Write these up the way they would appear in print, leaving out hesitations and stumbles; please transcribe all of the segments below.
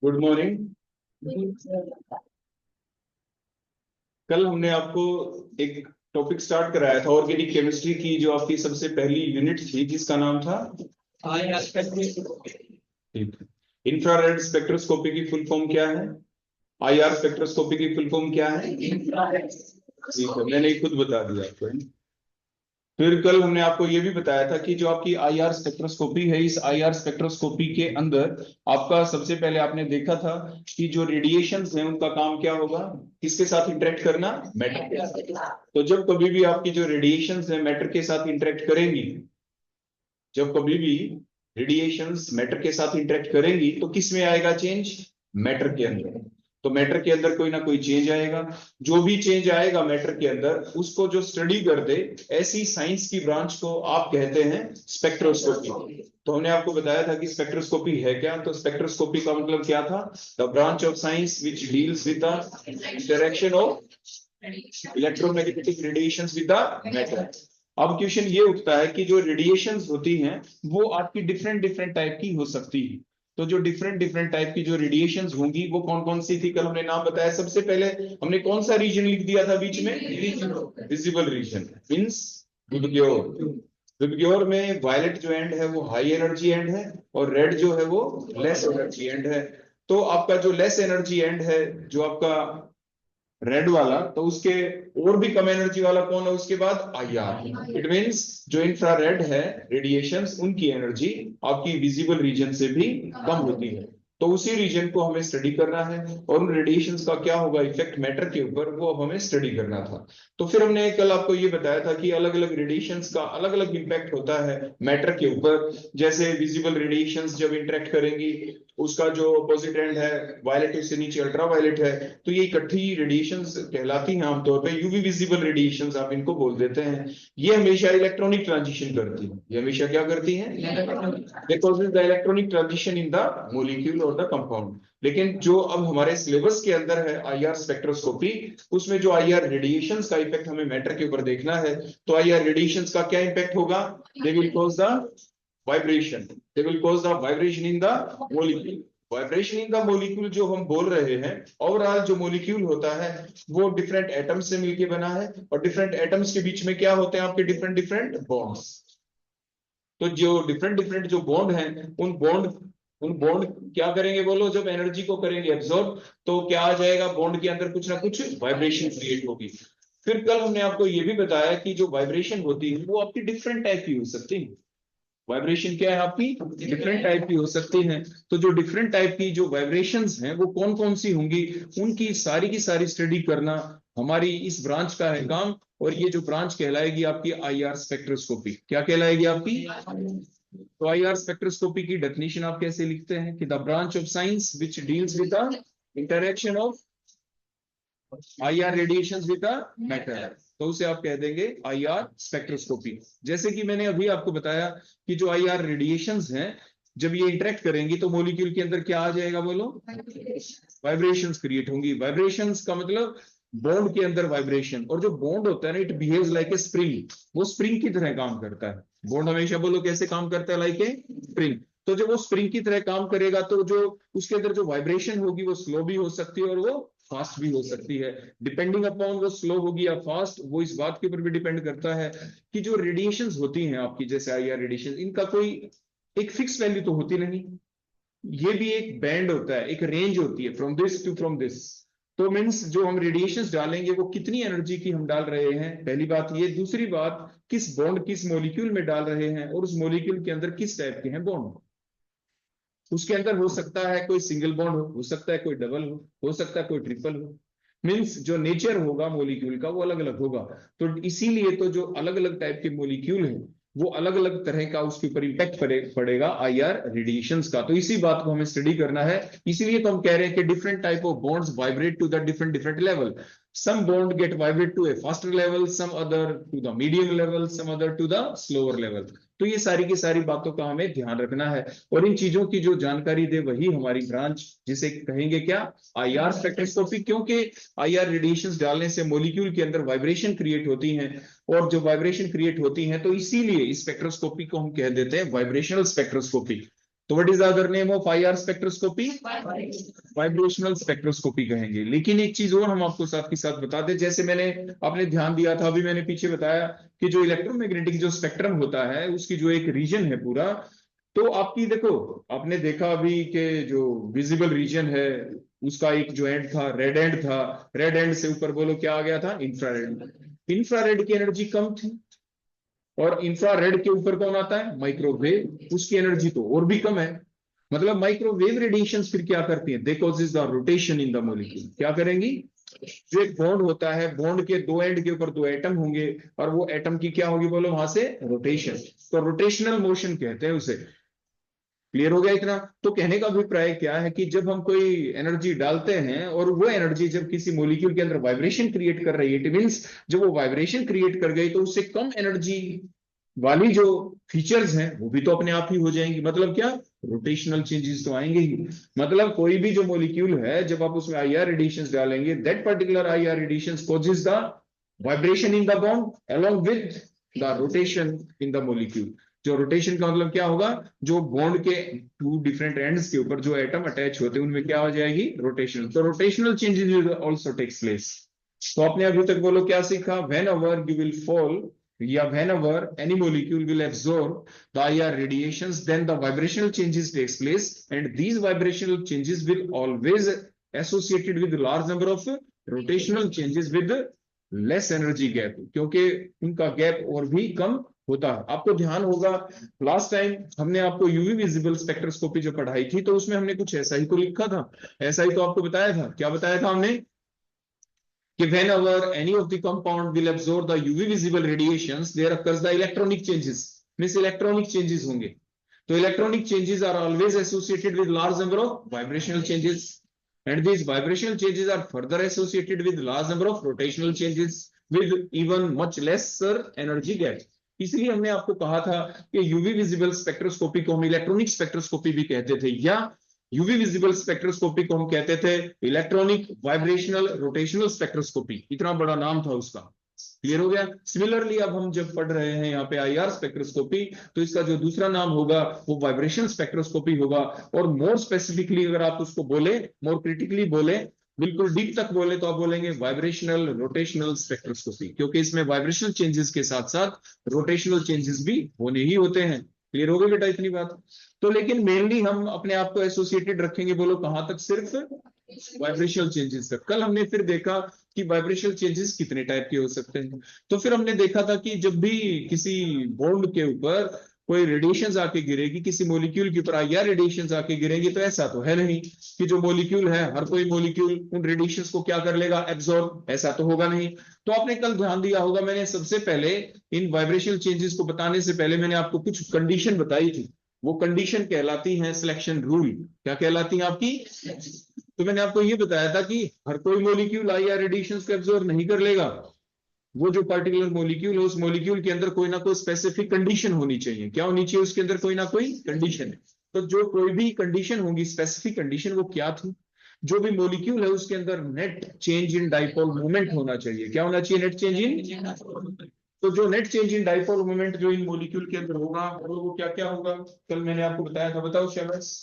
Good morning. कल हमने आपको एक टॉपिक स्टार्ट कराया था ऑर्गेनिक केमिस्ट्री की, जो आपकी सबसे पहली यूनिट थी, जिसका नाम था इंफ्रारेड स्पेक्ट्रोस्कोपी की फुल फॉर्म क्या है? आईआर स्पेक्ट्रोस्कोपी की फुल फॉर्म क्या है? ठीक है, मैंने खुद बता दिया आपको। फिर कल हमने आपको ये भी बताया था कि जो आपकी आईआर स्पेक्ट्रोस्कोपी है, इस आईआर स्पेक्ट्रोस्कोपी के अंदर आपका सबसे पहले आपने देखा था कि जो रेडिएशंस हैं उनका काम क्या होगा? किसके साथ इंटरेक्ट करना? मैटर के साथ। तो जब कभी भी आपकी जो रेडिएशंस हैं मैटर के साथ इंटरेक्ट करेंगी, जब कभी भी रेडिएशंस मैटर के साथ इंटरेक्ट करेंगी तो किस में आएगा चेंज? मैटर के अंदर। तो मैटर के अंदर कोई ना कोई चेंज आएगा। जो भी चेंज आएगा मैटर के अंदर, उसको जो स्टडी कर दे, ऐसी साइंस की ब्रांच को आप कहते हैं स्पेक्ट्रोस्कोपी। तो हमने आपको बताया था कि स्पेक्ट्रोस्कोपी है क्या। तो स्पेक्ट्रोस्कोपी का मतलब क्या था? The branch of science which deals with the interaction of electromagnetic radiations with the matter. अब क्वेश्चन ये उठता है कि जो रेडिएशंस होती हैं वो आपकी डिफरेंट डिफरेंट टाइप की हो सकती है। तो जो डिफरेंट डिफरेंट टाइप की जो रेडिएशंस होंगी वो कौन कौन सी थी? कल हमने नाम बताया। सबसे पहले हमने कौन सा रीजन लिख दिया था बीच में? विजिबल रीजन मींस विबग्योर में वायलेट जो एंड है वो हाई एनर्जी एंड है और रेड जो है वो लेस एनर्जी एंड है। तो आपका जो लेस एनर्जी एंड है, जो आपका रेड वाला, तो उसके और भी कम एनर्जी वाला कौन है उसके बाद? आईआर। इट मींस जो इंफ्रारेड है रेडिएशंस, उनकी एनर्जी आपकी विजिबल रीजन से भी कम होती है। तो उसी रीजन को हमें स्टडी करना है और उन रेडिएशंस का क्या होगा इफेक्ट मैटर के ऊपर, वो अब हमें स्टडी करना था। तो फिर हमने कल आपको ये बताया था कि अलग अलग रेडिएशंस का अलग अलग इंपैक्ट होता है मैटर के ऊपर। जैसे विजिबल रेडिएशंस जब इंटरेक्ट करेंगी, उसका जो अपोजिट एंड है वायलेट से नीचे अल्ट्रा वायलेट है, तो ये इकट्ठी रेडिएशंस कहलाती हैं आमतौर पे यूवी विजिबल रेडिएशंस आप इनको बोल देते हैं। ये हमेशा इलेक्ट्रॉनिक ट्रांजिशन करती है। ये हमेशा क्या करती हैं? They causes the electronic transition in the molecule और द कंपाउंड। लेकिन जो अब हमारे सिलेबस के अंदर है आईआर स्पेक्ट्रोस्कोपी, उसमें जो आईआर रेडिएशंस का इफेक्ट हमें मैटर के ऊपर देखना है। तो आईआर रेडिएशंस का क्या इम्पैक्ट होगा? They will cause the vibration. They will cause the vibration in the molecule. Vibration in the molecule जो हम बोल रहे हैं, ओवरऑल जो मॉलिक्यूल होता है वो डिफरेंट एटम्स से मिलकर बना है और डिफरेंट एटम्स के बीच में क्या होते हैं? आपके डिफरेंट डिफरेंट बॉन्ड्स। तो जो डिफरेंट डिफरेंट जो बॉन्ड हैं, उन बॉन्ड क्या करेंगे बोलो? जब एनर्जी को करेंगे एब्जॉर्ब, तो क्या आ जाएगा? बॉन्ड के अंदर कुछ ना कुछ वाइब्रेशन क्रिएट होगी। फिर कल हमने आपको ये भी बताया कि जो वाइब्रेशन होती है वो आपकी डिफरेंट टाइप की हो सकती है। वाइब्रेशन क्या है आपकी? डिफरेंट टाइप की हो सकती हैं। तो जो डिफरेंट टाइप की जो वाइब्रेशंस हैं वो कौन कौन सी होंगी, उनकी सारी की सारी स्टडी करना हमारी इस ब्रांच का है काम। और ये जो ब्रांच कहलाएगी आपकी आईआर स्पेक्ट्रोस्कोपी। क्या कहलाएगी आपकी? तो आईआर स्पेक्ट्रोस्कोपी की डेफिनेशन आप कैसे लिखते हैं कि the branch of science which deals with the interaction of IR radiations with the matter, तो उसे आप कह देंगे आईआर स्पेक्ट्रोस्कोपी। जैसे कि मैंने अभी आपको बताया कि जो आईआर रेडिएशंस हैं जब ये इंटरेक्ट करेंगी तो मॉलिक्यूल के अंदर क्या आ जाएगा बोलो? वाइब्रेशंस क्रिएट होंगी। वाइब्रेशंस का मतलब बॉन्ड के अंदर वाइब्रेशन। और जो बॉन्ड होता है ना, it behaves like a spring. वो स्प्रिंग की तरह काम करता है। बॉन्ड हमेशा बोलो कैसे काम करता है? Like a spring. तो जब वो स्प्रिंग की तरह काम करेगा तो जो उसके अंदर जो वाइब्रेशन होगी वो स्लो भी हो सकती है और वो फास्ट भी हो सकती है। डिपेंडिंग अपॉन वो स्लो होगी या फास्ट, वो इस बात के ऊपर भी डिपेंड करता है कि जो रेडिएशंस होती हैं आपकी, जैसे आईआर रेडिएशन, इनका कोई एक फिक्स वैल्यू तो होती नहीं। ये भी एक बैंड होता है, एक रेंज होती है, from this to from this. तो मीन्स जो हम रेडिएशंस डालेंगे वो कितनी एनर्जी की हम डाल रहे हैं, पहली बात ये। दूसरी बात, किस बॉन्ड किस मॉलिक्यूल में डाल रहे हैं और उस मॉलिक्यूल के अंदर किस टाइप के हैं बॉन्ड। उसके अंदर हो सकता है कोई सिंगल बॉन्ड हो सकता है कोई डबल हो सकता है कोई ट्रिपल हो। मीन्स जो नेचर होगा मॉलिक्यूल का वो अलग अलग होगा। तो इसीलिए तो जो अलग अलग टाइप के मॉलिक्यूल हैं वो अलग अलग तरह का उसके ऊपर इम्पैक्ट पड़ेगा आईआर रेडिएशंस का। तो इसी बात को हमें स्टडी करना है। इसीलिए तो हम कह रहे हैं कि different type of bonds vibrate to the different different level. some bond get vibrate to a faster level, some other to the medium level, some other to the slower level। तो ये सारी की सारी बातों का हमें ध्यान रखना है और इन चीजों की जो जानकारी दे वही हमारी ब्रांच, जिसे कहेंगे क्या? IR spectroscopy. क्योंकि आईआर रेडिएशंस डालने से मॉलिक्यूल के अंदर वाइब्रेशन क्रिएट होती हैं और जो वाइब्रेशन क्रिएट होती हैं तो इसीलिए इस स्पेक्ट्रोस्कोपी को हम कह देते हैं वाइब्रेशनल स्पेक्ट्रोस्कोपी। तो what is the other name of IR spectroscopy? Vibrational spectroscopy कहेंगे। लेकिन एक चीज और हम आपको साथ के साथ बता दें, जैसे मैंने आपने ध्यान दिया था, अभी मैंने पीछे बताया कि जो इलेक्ट्रोमैग्नेटिक जो स्पेक्ट्रम होता है उसकी जो एक रीजन है पूरा, तो आपकी देखो, आपने देखा अभी कि जो विजिबल रीजन है उसका एक जो एंड था रेड एंड था, रेड एंड से ऊपर बोलो क्या आ गया था? इंफ्रारेड। इंफ्रारेड की एनर्जी कम थी, और इंफ्रारेड के ऊपर कौन आता है? माइक्रोवेव, उसकी एनर्जी तो और भी कम है। मतलब माइक्रोवेव रेडिएशंस फिर क्या करती हैं? They causes the rotation in the molecule. क्या करेंगी? जो एक बॉन्ड होता है, बॉन्ड के दो एंड के ऊपर दो एटम होंगे, और वो एटम की क्या होगी बोलो वहां से? रोटेशन। तो रोटेशनल मोशन कहते हैं उसे। क्लियर हो गया इतना? तो कहने का अभिप्राय क्या है कि जब हम कोई एनर्जी डालते हैं और वो एनर्जी जब किसी मॉलिक्यूल के अंदर वाइब्रेशन क्रिएट कर रही है, इट मींस जब वो वाइब्रेशन क्रिएट कर गई तो उससे कम एनर्जी वाली जो फीचर्स हैं वो भी तो अपने आप ही हो जाएंगी। मतलब क्या? रोटेशनल चेंजेस तो आएंगे ही। मतलब कोई भी जो मॉलिक्यूल है जब आप उसमें IR रेडिएशंस डालेंगे, that particular IR radiations causes the vibration in the bond along with the rotation in the molecule. जो रोटेशन का मतलब क्या होगा? जो बॉन्ड के टू डिफरेंट एंड्स के ऊपर जो एटम अटैच होते हैं उनमें क्या हो जाएगी? रोटेशन। तो rotational changes will also takes place. तो आपने अभी तक बोलो क्या सीखा? Whenever you will fall या whenever any molecule will absorb the IR radiations, then the vibrational changes takes place, and these vibrational changes will always associated with large number of rotational changes with less energy gap, क्योंकि उनका gap और भी कम होता है। आपको ध्यान होगा last time हमने आपको यूवी विजिबल स्पेक्ट्रोस्कोपी जो पढ़ाई थी, तो उसमें हमने कुछ ऐसा ही तो लिखा था, ऐसा ही तो आपको बताया था। क्या बताया था हमने? कि whenever any of the compound will absorb the UV visible radiations, there occurs the electronic changes, means electronic changes होंगे। तो electronic changes are always associated with large number of vibrational changes, and these vibrational changes are further associated with large number of rotational changes with even much lesser energy gap। इसलिए हमने आपको कहा था कि UV visible spectroscopy को हम electronic spectroscopy भी कहते थे, या यूवी विजिबल स्पेक्ट्रोस्कोपी को हम कहते थे इलेक्ट्रॉनिक वाइब्रेशनल रोटेशनल स्पेक्ट्रोस्कोपी। इतना बड़ा नाम था उसका। क्लियर हो गया? सिमिलरली अब हम जब पढ़ रहे हैं यहाँ पे IR स्पेक्ट्रोस्कोपी, तो इसका जो दूसरा नाम होगा वो वाइब्रेशन स्पेक्ट्रोस्कोपी होगा। और मोर स्पेसिफिकली अगर आप उसको बोले, मोर क्रिटिकली बोले, बिल्कुल डीप तक बोले, तो आप बोलेंगे वाइब्रेशनल रोटेशनल स्पेक्ट्रोस्कोपी, क्योंकि इसमें वाइब्रेशनल चेंजेस के साथ साथ रोटेशनल चेंजेस भी होने ही होते हैं। क्लियर हो गई बेटा इतनी बात? तो लेकिन मेनली हम अपने आप को एसोसिएटेड रखेंगे, बोलो कहां तक? सिर्फ वाइब्रेशनल चेंजेस तक। कल हमने फिर देखा कि वाइब्रेशनल चेंजेस कितने टाइप के हो सकते हैं। तो फिर हमने देखा था कि जब भी किसी बॉन्ड के ऊपर कोई रेडिएशंस आके गिरेगी, किसी मॉलिक्यूल के ऊपर IR रेडिएशंस आके गिरेगी, तो ऐसा तो है नहीं कि जो मॉलिक्यूल है हर कोई मॉलिक्यूल उन रेडिएशंस को क्या कर लेगा? एब्जॉर्ब। ऐसा तो होगा नहीं। तो आपने कल ध्यान दिया होगा, मैंने सबसे पहले इन वाइब्रेशनल चेंजेस को बताने से पहले मैंने आपको कुछ कंडीशन बताई थी। वो कंडीशन कहलाती है सिलेक्शन रूल। क्या कहलाती है आपकी? तो मैंने आपको ये बताया था कि हर कोई मॉलिक्यूल IR रेडिएशंस को एब्जॉर्ब नहीं कर लेगा। वो जो पर्टिकुलर मॉलिक्यूल है उस मॉलिक्यूल के अंदर कोई ना कोई स्पेसिफिक कंडीशन होनी चाहिए। क्या होनी चाहिए? उसके अंदर कोई ना कोई कंडीशन है। तो जो कोई भी कंडीशन होगी, स्पेसिफिक कंडीशन, वो क्या थी? जो भी मॉलिक्यूल है उसके अंदर net change in dipole moment होना चाहिए। क्या होना चाहिए? नेट चेंज इन। तो जो net change in dipole moment जो इन मॉलिक्यूल के अंदर होगा, वो क्या क्या होगा? कल मैंने आपको बताया था, बताओ शेमर्स।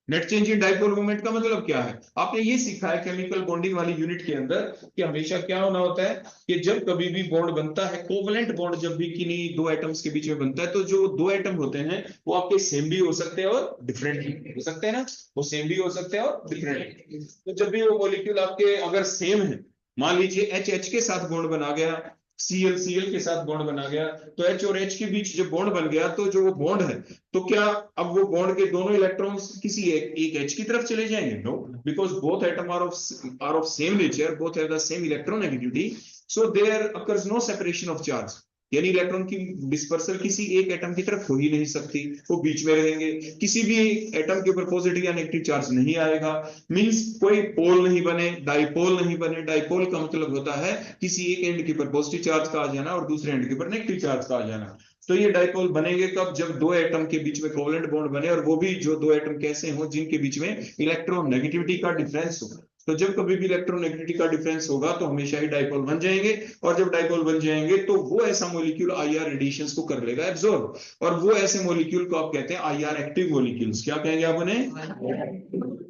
Net change in dipole moment का मतलब क्या है? आपने ये सीखा है केमिकल बॉन्डिंग वाली यूनिट के अंदर कि हमेशा क्या होना होता है कि जब कभी भी बॉन्ड बनता है, कोवलेंट बॉन्ड जब भी किन्हीं दो एटम्स के बीच में बनता है, तो जो दो एटम होते हैं वो आपके सेम भी हो सकते हैं और डिफरेंट भी हो सकते हैं ना। वो सेम भी हो सकते हैं और डिफरेंट। तो जब भी वो मॉलिक्यूल आपके अगर सेम है, मान लीजिए H के साथ बॉन्ड बना गया, Cl के साथ बॉन्ड बना गया, तो H और H के बीच जब बॉन्ड बन गया, तो जो वो बॉन्ड है, तो क्या अब वो बॉन्ड के दोनों इलेक्ट्रॉन्स किसी एक H की तरफ चले जाएंगे? No, because both atom are of same nature, both have the same electronegativity, so there occurs no separation of charge. यानी इलेक्ट्रॉन की डिस्पर्सल किसी एक एटम की तरफ हो ही नहीं सकती, वो बीच में रहेंगे। किसी भी एटम के ऊपर पॉजिटिव या नेगेटिव चार्ज नहीं आएगा। मींस कोई पोल नहीं बने, डाइपोल नहीं बने। डाइपोल का मतलब होता है किसी एक एंड के ऊपर पॉजिटिव चार्ज का आ जाना और दूसरे एंड के ऊपर नेगेटिव चार्ज का आ जाना। तो ये डाइपोल बनेंगे कब? जब दो एटम के बीच में कोवलेंट बॉन्ड बने, और वो भी जो दो एटम कैसे हो? जिनके बीच में इलेक्ट्रोनेगेटिविटी का डिफरेंस हो। तो जब कभी भी इलेक्ट्रोनेगेटिविटी का डिफरेंस होगा तो हमेशा ही डाइपोल बन जाएंगे, और जब डाइपोल बन जाएंगे तो वो ऐसा मॉलिक्यूल आईआर रेडिएशंस को कर लेगा एब्जॉर्ब, और वो ऐसे मॉलिक्यूल को आप कहते हैं आईआर एक्टिव मॉलिक्यूल्स। क्या कहेंगे आप उन्हें?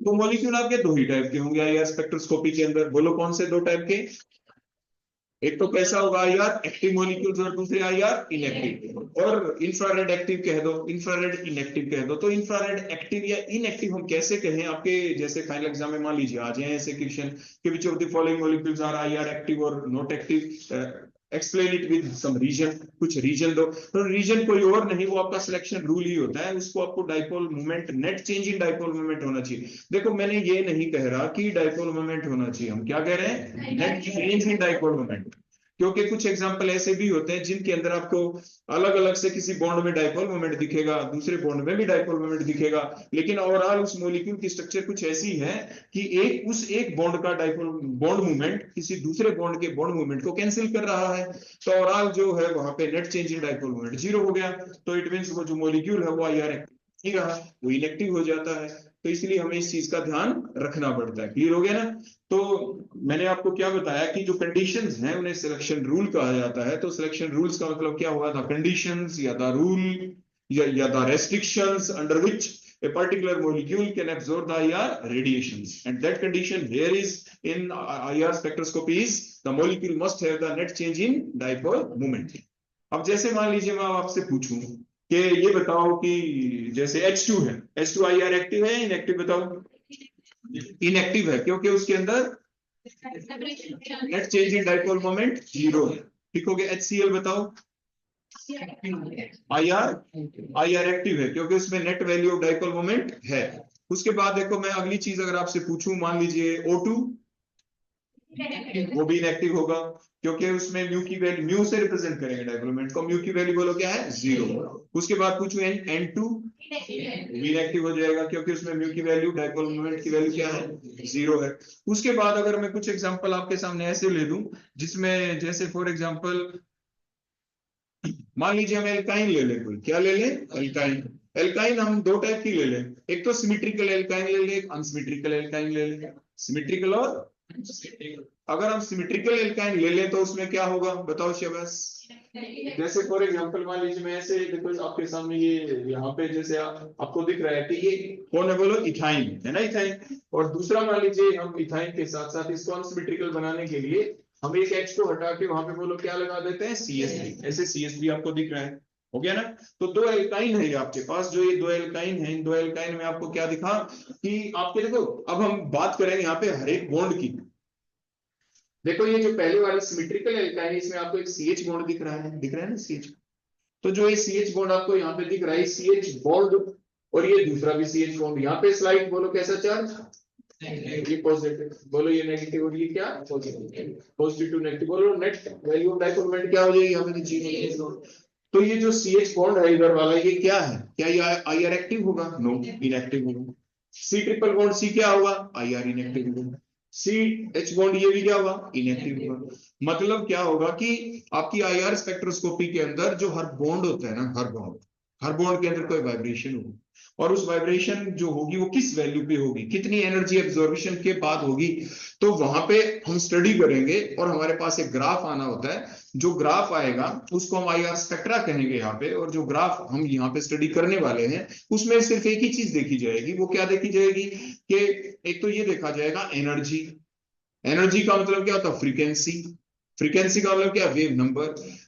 तो मॉलिक्यूल आपके दो ही टाइप के होंगे आईआर स्पेक्ट्रोस्कोपी के अंदर, बोलो कौन से दो टाइप के? एक तो कैसा होगा आईआर एक्टिव मॉलिक्यूल्स, और दूसरे आईआर इनएक्टिव। और इंफ्रारेड एक्टिव कह दो, इंफ्रारेड इनएक्टिव कह दो। तो इंफ्रारेड एक्टिव या इनएक्टिव हम कैसे कहें? आपके जैसे फाइनल एग्जाम में मान लीजिए आ जाए ऐसे क्वेश्चन कि which of the following molecules are IR active और not active, explain it with some reason, कुछ रीजन दो। तो रीजन कोई और नहीं, वो आपका सिलेक्शन रूल ही होता है। उसको आपको dipole moment, net change in dipole moment होना चाहिए। देखो मैंने ये नहीं कह रहा कि डाइपोल मोमेंट होना चाहिए, हम क्या कह रहे हैं? Net change in dipole moment. क्योंकि कुछ एग्जांपल ऐसे भी होते हैं जिनके अंदर आपको अलग अलग से किसी बॉन्ड में डाइपोल मोमेंट दिखेगा, दूसरे बॉन्ड में भी डाइपोल मोमेंट दिखेगा, लेकिन ओवरऑल उस मॉलिक्यूल की स्ट्रक्चर कुछ ऐसी है कि एक बॉन्ड का डाइपोल बॉन्ड मूवमेंट किसी दूसरे बॉन्ड के बॉन्ड मूवमेंट को कैंसिल कर रहा है। तो ओवरऑल जो है वहां पे net change in dipole moment zero हो गया। तो इट मींस वो जो मॉलिक्यूल है वो आईआर नहीं रहा, वो इनेक्टिव हो जाता है। तो इसलिए हमें इस चीज का ध्यान रखना पड़ता है। क्लियर हो गया ना? तो मैंने आपको क्या बताया कि जो कंडीशंस हैं उन्हें सिलेक्शन रूल कहा जाता है। तो सिलेक्शन रूल्स का मतलब क्या हुआ? द कंडीशंस या द रूल या the restrictions under which a particular molecule can absorb the IR radiations, and that condition here is in IR spectroscopy is the molecule must have the net change in dipole moment. अब जैसे मान लीजिए मैं आपसे पूछूं कि ये बताओ कि जैसे H2 है, H2 IR एक्टिव है इनएक्टिव? बताओ। इनएक्टिव है क्योंकि उसके अंदर net change in dipole moment zero है। ठीक हो गया। HCl बताओ। आईआर एक्टिव है क्योंकि उसमें net value of dipole moment है। उसके बाद देखो मैं अगली चीज अगर आपसे पूछूं, मान लीजिए O2, वो भी इनएक्टिव होगा क्योंकि उसमें म्यू की वैल्यू, म्यू से रिप्रेजेंट करेंगे डाइपोल मोमेंट को, म्यू की वैल्यू बोलो क्या है? जीरो। उसके बाद पूछूं N2, भी इनएक्टिव हो जाएगा क्योंकि उसमें म्यू की वैल्यू, डाइपोल मोमेंट की वैल्यू क्या है? जीरो है। उसके बाद अगर मैं कुछ एग्जांपल आपके सामने ऐसे ले दूं जिसमें जैसे फॉर एग्जांपल मान लीजिए हम एल्काइन ले लें, कोई क्या ले लें? एल्काइन। एल्काइन हम दो टाइप की ले लें, एक तो सिमेट्रिकल एल्काइन ले लें, एक अनसिमेट्रिकल एल्काइन ले लें। सिमेट्रिकल और अगर हम सिमेट्रिकल एल्काइन ले लें तो उसमें क्या होगा बताओ शहबाज? जैसे फॉर एग्जांपल मान लीजिए मैं ऐसे देखो आपके सामने ये यहाँ पे जैसे आपको दिख रहा है कि ये कौन है? बोलो इथाइन है ना, इथाइन। और दूसरा मान लीजिए हम इथाइन के साथ साथ इसको अनसिमेट्रिकल बनाने के लिए हम एक H को हटा के वहां पे बोलो क्या लगा देते हैं? CH3। ऐसे CH3 आपको दिख रहा है, हो गया ना? तो दो एल्काइन है आपके पास, जो ये दो एल्काइन है, इन दो एल्काइन में आपको क्या दिखा कि आपके देखो अब हम बात करेंगे यहाँ पे हर एक बॉन्ड की। देखो ये जो पहले वाला सिमेट्रिकल एल्काइन है इसमें आपको एक CH बॉन्ड दिख रहा है, दिख रहा है ना CH। तो जो ये CH बॉन्ड आपको यहाँ पे दिख रहा है CH बॉन्ड, और ये दूसरा भी CH बॉन्ड, यहाँ पे स्लाइड बोलो कैसा चार्ज? ये पॉजिटिव, बोलो ये नेगेटिव, और ये क्या? पॉजिटिव। पॉजिटिव टू नेगेटिव, बोलो net value of dipole moment क्या हो जाएगी? यहाँ पे जीरो। तो ये जो CH बॉन्ड है इधर वाला ये क्या है? क्या ये आईआर एक्टिव होगा? नो, इनएक्टिव होगा। C ट्रिपल बॉन्ड C क्या होगा? आईआर इनएक्टिव होगा। CH बॉन्ड ये भी क्या होगा? इनएक्टिव होगा। मतलब क्या होगा कि आपकी आईआर स्पेक्ट्रोस्कोपी के अंदर जो हर बॉन्ड होता है ना, हर बॉन्ड के अंदर कोई वाइब्रेशन होगी, और उस वाइब्रेशन जो होगी वो किस वैल्यू पे होगी, कितनी एनर्जी एब्जॉर्प्शन के बाद होगी, तो वहां पे हम स्टडी करेंगे। और हमारे पास एक ग्राफ आना होता है, जो ग्राफ आएगा उसको हम आईआर स्पेक्ट्रा कहेंगे यहाँ पे। और जो ग्राफ हम यहाँ पे स्टडी करने वाले हैं उसमें सिर्फ एक ही चीज देखी जाएगी। वो क्या देखी जाएगी कि एक तो ये देखा जाएगा एनर्जी। एनर्जी का मतलब क्या होता है? फ्रीक्वेंसी। फ्रीक्वेंसी का मतलब क्या? Wave number.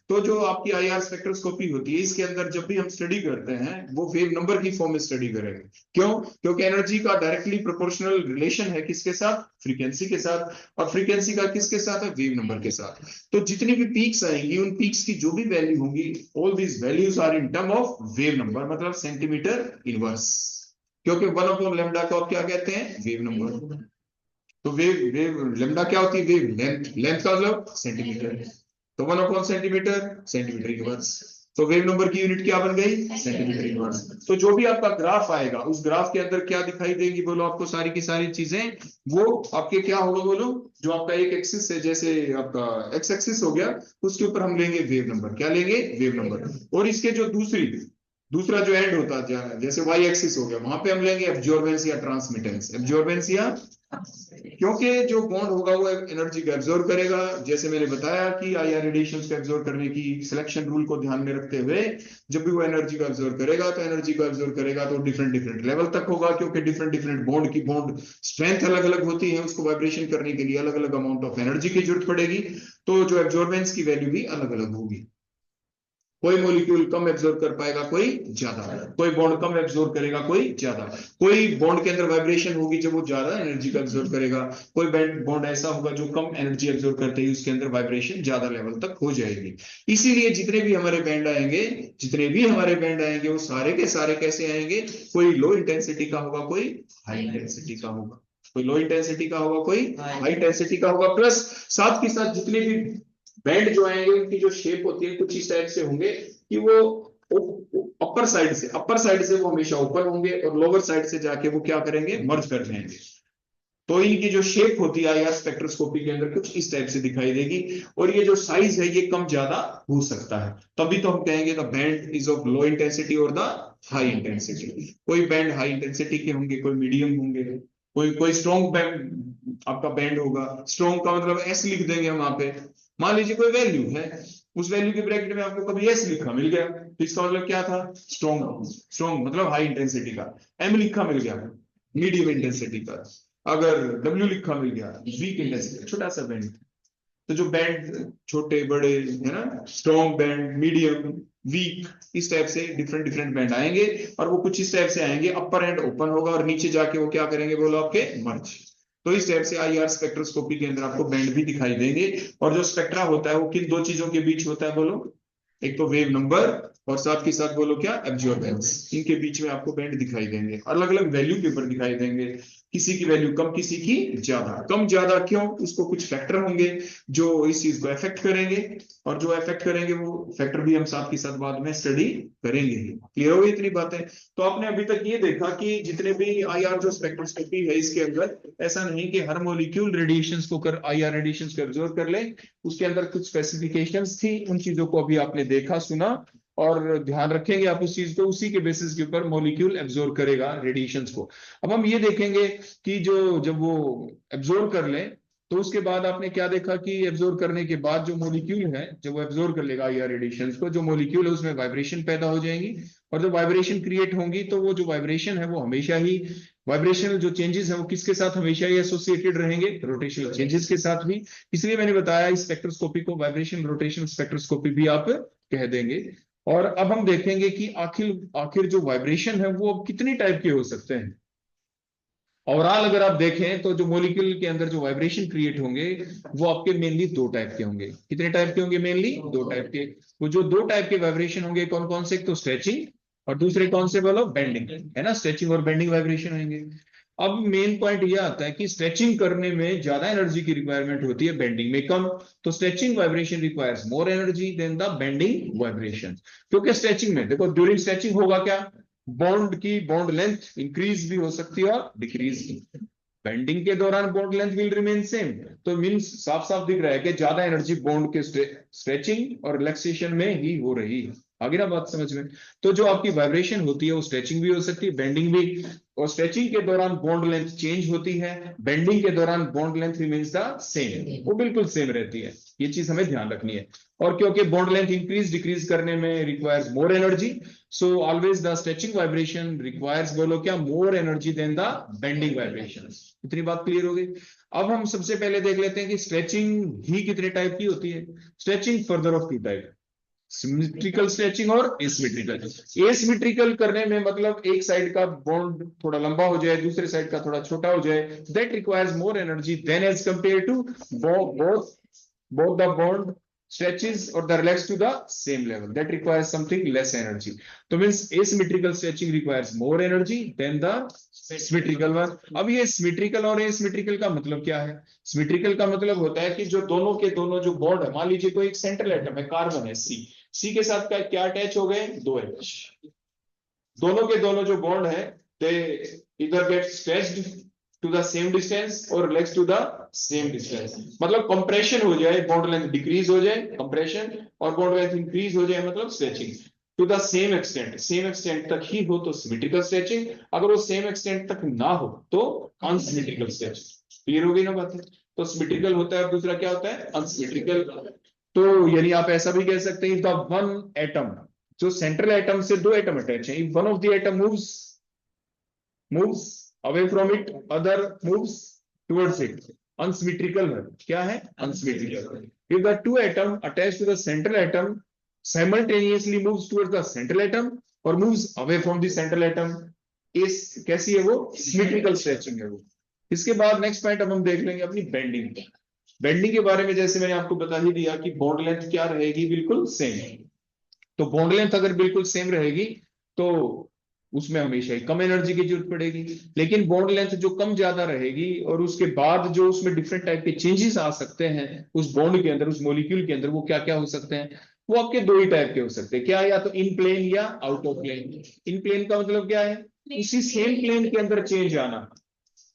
तो जो आपकी आईआर स्पेक्ट्रोस्कोपी होती है इसके अंदर जब भी हम स्टडी करते हैं वो वेव नंबर की फॉर्म में स्टडी करेंगे। क्यों? क्योंकि एनर्जी का डायरेक्टली प्रोपोर्शनल रिलेशन है किसके साथ? फ्रीक्वेंसी के साथ। और फ्रीक्वेंसी का किसके साथ है? वेव नंबर के साथ। तो जितनी भी पीक्स आएंगी उन पीक्स की जो भी वैल्यू होंगी, all these values are in term of wave number, मतलब सेंटीमीटर इनवर्स। क्योंकि 1/λ को आप क्या कहते हैं? Wave number. तो वेव लेमडा क्या होती है? Wave length. लेंथ का मतलब सेंटीमीटर। तो 1/सेंटीमीटर, सेंटीमीटर इनवर्स। तो वेव नंबर की यूनिट क्या बन गई? Centimetre inverse. तो जो भी आपका ग्राफ आएगा उस ग्राफ के अंदर क्या दिखाई देगी बोलो आपको? सारी की सारी चीजें वो आपके क्या होगा बोलो? जो आपका एक एक्सिस है, जैसे आपका एक्स एक्सिस हो गया, उसके ऊपर हम लेंगे वेव नंबर। क्या लेंगे? Wave number. और इसके जो दूसरी दूसरा जो एंड होता है जैसे वाई एक्सिस हो गया, वहां पे हम लेंगे एब्जॉर्बेंस या ट्रांसमिटेंस। एब्जॉर्बेंस या, क्योंकि जो बॉन्ड होगा वो एनर्जी को एब्जॉर्ब करेगा। जैसे मैंने बताया कि आईआर रेडिएशंस को एब्जॉर्ब करने की सिलेक्शन रूल को ध्यान में रखते हुए, जब भी वो एनर्जी को एब्जॉर्ब करेगा तो एनर्जी को एब्जॉर्ब करेगा तो डिफरेंट डिफरेंट लेवल तक होगा, क्योंकि डिफरेंट डिफरेंट बॉन्ड की बॉन्ड स्ट्रेंथ अलग अलग होती है, उसको वाइब्रेशन करने के लिए अलग अलग अमाउंट ऑफ एनर्जी की जरूरत पड़ेगी, तो जो एब्जॉर्बेंस की वैल्यू भी अलग अलग होगी। कोई मॉलिक्यूल कम एब्जॉर्ब कर पाएगा, कोई ज्यादा, कोई बॉन्ड कम एब्जॉर्ब करेगा, कोई ज्यादा, कोई बॉन्ड के अंदर वाइब्रेशन होगी जब वो ज्यादा एनर्जी को एब्जॉर्ब करेगा, कोई बॉन्ड ऐसा होगा जो कम एनर्जी एब्जॉर्ब करते ही उसके अंदर वाइब्रेशन ज्यादा लेवल तक हो जाएगी। इसीलिए जितने भी हमारे बैंड आएंगे वो सारे के सारे कैसे आएंगे, कोई लो इंटेंसिटी का होगा, कोई हाई इंटेंसिटी का होगा, कोई लो इंटेंसिटी का होगा, कोई हाई इंटेंसिटी का होगा। प्लस साथ के साथ जितने भी बैंड जो आएंगे उनकी जो शेप होती है कुछ इस टाइप से होंगे कि वो अपर साइड से वो हमेशा ओपन होंगे और लोअर साइड से जाके वो क्या करेंगे, मर्ज कर जाएंगे। तो इनकी जो शेप होती है या स्पेक्ट्रोस्कोपी के अंदर कुछ इस टाइप से दिखाई देगी, और ये जो साइज है ये कम ज्यादा हो सकता है। तभी तो हम कहेंगे the band is of low intensity और द हाई इंटेंसिटी। कोई बैंड हाई इंटेंसिटी के होंगे, कोई मीडियम होंगे, कोई कोई स्ट्रॉन्ग बैंड आपका बैंड होगा। स्ट्रॉन्ग का मतलब एस लिख देंगे हम वहां पे। मान लीजिए कोई वैल्यू है, उस वैल्यू के ब्रैकेट में आपको कभी एस लिखा मिल गया, तो इसका मतलब क्या था, स्ट्रॉन्ग। स्ट्रॉन्ग मतलब हाई इंटेंसिटी का। एम लिखा मिल गया, मीडियम इंटेंसिटी का। अगर डब्ल्यू लिखा मिल गया, वीक इंटेंसिटी, छोटा सा बैंड। तो जो बैंड छोटे बड़े है ना, स्ट्रॉन्ग बैंड, मीडियम, वीक, इस टाइप से डिफरेंट डिफरेंट बैंड आएंगे, और वो कुछ इस टाइप से आएंगे, अपर एंड ओपन होगा और नीचे जाके वो क्या करेंगे बोलो आपके, मर्ज। तो इस टाइप से आईआर स्पेक्ट्रोस्कोपी के अंदर आपको बैंड भी दिखाई देंगे। और जो स्पेक्ट्रा होता है वो किन दो चीजों के बीच होता है बोलो, एक तो वेव नंबर और साथ के साथ बोलो क्या, एब्जॉर्बेंस। इनके बीच में आपको बैंड दिखाई देंगे, अलग अलग वैल्यू के ऊपर दिखाई देंगे। किसी की वैल्यू कम, किसी की ज्यादा। कम ज्यादा क्यों, उसको कुछ फैक्टर होंगे जो इस चीज को अफेक्ट करेंगे, और जो अफेक्ट करेंगे वो फैक्टर भी हम साथ के साथ बाद में स्टडी करेंगे ही। क्लियर हो गई इतनी बातें। तो आपने अभी तक ये देखा कि जितने भी आईआर जो स्पेक्ट्रोस्कोपी है इसके अंदर ऐसा नहीं कि हर मॉलिक्यूल रेडिएशंस को कर आईआर रेडिएशंस को एब्जॉर्ब कर ले। उसके अंदर कुछ स्पेसिफिकेशंस थी, उन चीजों को अभी आपने देखा सुना, और ध्यान रखेंगे आप उस चीज को, उसी के बेसिस के ऊपर मॉलिक्यूल एब्जॉर्ब करेगा रेडिएशंस को। अब हम ये देखेंगे कि जो जब वो एब्जॉर्ब कर ले तो उसके बाद आपने क्या देखा कि एब्जॉर्ब करने के बाद जो मॉलिक्यूल है, जब वो एब्जॉर्ब कर लेगा या रेडिएशंस को, जो मॉलिक्यूल है उसमें वाइब्रेशन पैदा हो जाएंगी, और जब वाइब्रेशन क्रिएट होंगी तो वो जो वाइब्रेशन है वो हमेशा ही, वाइब्रेशनल जो चेंजेस है वो किसके साथ हमेशा ही एसोसिएटेड रहेंगे, रोटेशनल चेंजेस के साथ भी। इसलिए मैंने बताया इस स्पेक्ट्रोस्कोपी को वाइब्रेशन रोटेशनल स्पेक्ट्रोस्कोपी भी आप कह देंगे। और अब हम देखेंगे कि आखिर आखिर जो वाइब्रेशन है वो अब कितनी टाइप के हो सकते हैं। ओवरऑल अगर आप देखें तो जो मॉलिक्यूल के अंदर जो वाइब्रेशन क्रिएट होंगे वो आपके मेनली दो टाइप के होंगे। कितने टाइप के होंगे, मेनली दो टाइप के। वो जो दो टाइप के वाइब्रेशन होंगे कौन कौन से, एक तो स्ट्रेचिंग और दूसरे कौन से बोलो, बेंडिंग, है ना। स्ट्रेचिंग और बेंडिंग वाइब्रेशन होंगे। अब मेन पॉइंट ये आता है कि स्ट्रेचिंग करने में ज्यादा एनर्जी की रिक्वायरमेंट होती है, बेंडिंग में कम। तो stretching vibration requires more energy than the bending vibration. क्योंकि स्ट्रेचिंग में देखो, ड्यूरिंग स्ट्रेचिंग होगा क्या, बॉन्ड की बॉन्ड लेंथ इंक्रीज भी हो सकती है और डिक्रीज भी। बेंडिंग के दौरान bond length will remain same. तो मींस साफ साफ दिख रहा है कि ज्यादा एनर्जी बॉन्ड के स्ट्रेचिंग और रिलैक्सेशन में ही हो रही है। आगे ना बात समझ में। तो जो आपकी वाइब्रेशन होती है वो स्ट्रेचिंग भी हो सकती है, बेंडिंग भी। और स्ट्रेचिंग के दौरान बॉन्ड लेंथ चेंज होती है, बेंडिंग के दौरान bond length remains the same, वो बिल्कुल सेम रहती है। ये चीज हमें ध्यान रखनी है। और क्योंकि बॉन्ड लेंथ इंक्रीज डिक्रीज करने में requires more energy, so always the stretching vibration requires बोलो क्या, more energy than the bending vibration. इतनी बात क्लियर हो गई। अब हम सबसे पहले देख लेते हैं कि स्ट्रेचिंग ही कितने टाइप की होती है। Stretching further of two type, symmetrical stretching और एसिमेट्रिकल। एसिमेट्रिकल करने में मतलब एक साइड का बॉन्ड थोड़ा लंबा हो जाए, दूसरे साइड का थोड़ा छोटा हो जाए, that requires more energy than as compare to both the bond stretches or the relax to the same level, that requires something less energy. तो means asymmetrical stretching requires more energy than the symmetrical one. अब ये symmetrical और asymmetrical का मतलब क्या है। symmetrical का मतलब होता है कि जो दोनों के दोनों जो बॉन्ड है, मान लीजिए कोई एक सेंट्रल एटम है, कार्बन है सी के साथ क्या अटैच हो गए, दो H। दोनों के दोनों जो बॉन्ड है they either get stretched to the same distance or relaxed to the same distance। मतलब कंप्रेशन हो जाए, बॉन्ड लेंथ डिक्रीज हो जाए कंप्रेशन, और बॉन्ड लेंथ इंक्रीज हो जाए मतलब stretching. To the same extent तक ही हो तो सिमेट्रिकल स्ट्रेचिंग, अगर वो सेम एक्सटेंट तक ना हो तो अनसिमेट्रिकल स्ट्रेचिंग। क्लियर हो गई ना बात? तो सिमेट्रिकल होता है और दूसरा क्या होता है? अनसिमेट्रिकल। तो यानी आप ऐसा भी कह सकते हैं, द वन एटम, जो सेंट्रल एटम से दो एटम अटैच है, if one of the atom moves away from it, other moves towards it, unsymmetrical है। क्या है? Unsymmetrical. if the two atom attached to the central atom simultaneously moves towards the central atom or moves away from the central atom, इस कैसी है वो? Symmetrical stretching है वो। इसके बाद नेक्स्ट पॉइंट अब हम देख लेंगे अपनी बेंडिंग। बेंडिंग के बारे में जैसे मैंने आपको बता ही दिया कि बॉन्ड लेंथ क्या रहेगी? बिल्कुल सेम। तो बॉन्ड लेंथ अगर बिल्कुल सेम रहेगी तो उसमें हमेशा ही कम एनर्जी की जरूरत पड़ेगी, लेकिन बॉन्ड लेंथ जो कम ज्यादा रहेगी और उसके बाद जो उसमें डिफरेंट टाइप के चेंजेस आ सकते हैं उस बॉन्ड के अंदर, उस मॉलिक्यूल के अंदर, वो क्या क्या हो सकते हैं? वो आपके दो ही टाइप के हो सकते हैं। क्या? या तो इन प्लेन या out of plane. In plane का मतलब क्या है? उसी सेम प्लेन के अंदर चेंज आना।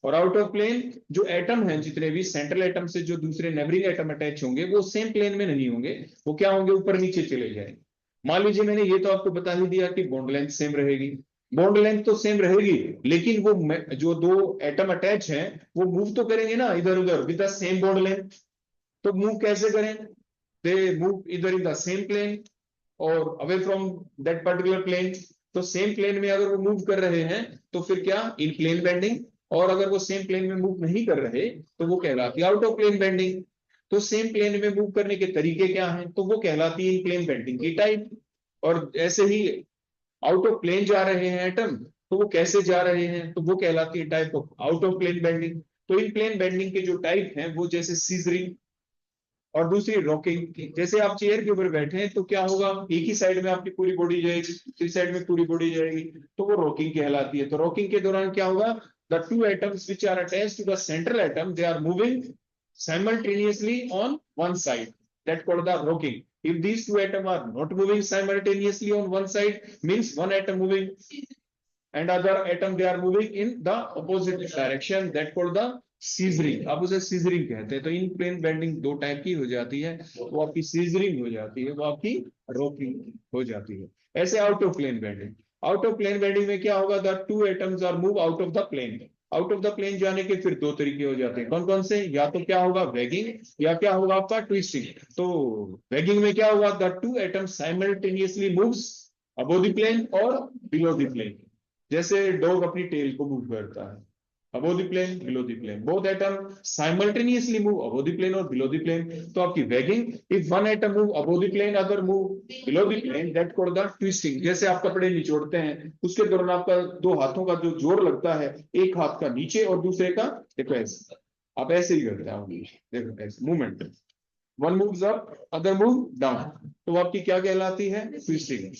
और आउट ऑफ प्लेन, जो एटम है जितने भी सेंट्रल एटम से जो दूसरे नेबरिंग एटम अटैच होंगे वो सेम प्लेन में नहीं होंगे, वो क्या होंगे? ऊपर नीचे चले जाएंगे। मान लीजिए मैंने ये तो आपको बता ही दिया कि बॉन्ड लेंथ सेम रहेगी। बॉन्ड लेंथ तो सेम रहेगी, लेकिन वो जो दो एटम अटैच हैं वो मूव तो करेंगे ना इधर उधर with the same bond length. तो मूव कैसे करें? दे मूव इधर इन द सेम प्लेन और away from that particular plane. तो सेम प्लेन में अगर वो मूव कर रहे हैं तो फिर क्या? इन प्लेन बेंडिंग। और अगर वो सेम प्लेन में मूव नहीं कर रहे तो वो कहलाती है आउट ऑफ प्लेन बेंडिंग। तो सेम प्लेन में मूव करने के तरीके क्या हैं? तो वो कहलाती है इन प्लेन बेंडिंग की टाइप। और ऐसे ही आउट ऑफ प्लेन जा रहे हैं एटम, तो वो कैसे जा रहे हैं? तो वो कहलाती है type of out of plane bending. तो इन प्लेन बेंडिंग के जो टाइप हैं वो जैसे सीजरिंग और दूसरी रॉकिंग। जैसे आप चेयर के ऊपर बैठे हैं तो क्या होगा? एक ही साइड में आपकी पूरी बॉडी जाएगी, दूसरी साइड में पूरी बॉडी जाएगी, तो वो रॉकिंग कहलाती है। तो रॉकिंग के दौरान क्या होगा? The two atoms which are attached to the central atom, they are moving simultaneously on one side, that called the rocking. If these two atoms are not moving simultaneously on one side, means one atom moving and other atom they are moving in the opposite direction, that called the scissoring. आप उसे scissoring कहते हैं। तो in plane bending दो type की हो जाती है, वो आपकी सीजरिंग हो जाती है, वो आपकी रॉकिंग हो जाती है। ऐसे out of plane bending, out of plane bending में क्या होगा? The two atoms are move out of the plane. Out of the plane जाने के फिर दो तरीके हो जाते हैं। कौन कौन से? या तो क्या होगा? वैगिंग, या क्या होगा आपका? ट्विस्टिंग। तो वैगिंग में क्या होगा? The two atoms simultaneously moves above the plane और बिलो द प्लेन। जैसे डॉग अपनी टेल को मूव करता है, above the plane, below the plane, both atom simultaneously move above the plane or below the plane, तो आपकी waging. if one atom move above the plane, other move below the plane, that called the twisting। जैसे आप कपड़े निचोड़ते हैं उसके दौरान आपका दो हाथों का जो जोर लगता है, एक हाथ का नीचे और दूसरे का, देखो ऐसे आप ऐसे ही करते हैं, देखो ऐसे movement, one moves up other move down, तो आपकी क्या कहलाती है? ट्विस्टिंग।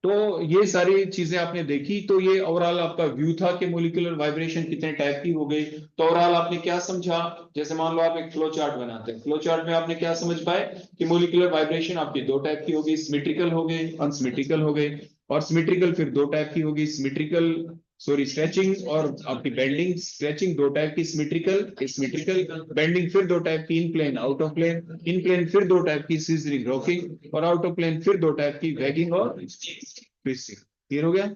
तो ये सारी चीजें आपने देखी। तो ये ओवरऑल आपका व्यू था कि मोलिकुलर वाइब्रेशन कितने टाइप की हो गई। तो ओवरऑल आपने क्या समझा? जैसे मान लो आप एक फ्लो चार्ट बनाते हैं, फ्लो चार्ट में आपने क्या समझ पाए कि मोलिकुलर वाइब्रेशन आपकी दो टाइप की होगी, सिमेट्रिकल हो गई, अनसिमेट्रिकल हो गई। और सिमेट्रिकल फिर दो टाइप की होगी, सिमेट्रिकल स्ट्रेचिंग और आपकी बेंडिंग। स्ट्रेचिंग दो टाइप की, सिमेट्रिकल बेंडिंग फिर दो टाइप की, in plane out of plane. In plane फिर दो टाइप की, सीजरिंग रॉकिंग, और आउट ऑफ प्लेन फिर दो टाइप की, वैगिंग और ट्विस्टिंग। क्लियर हो गया?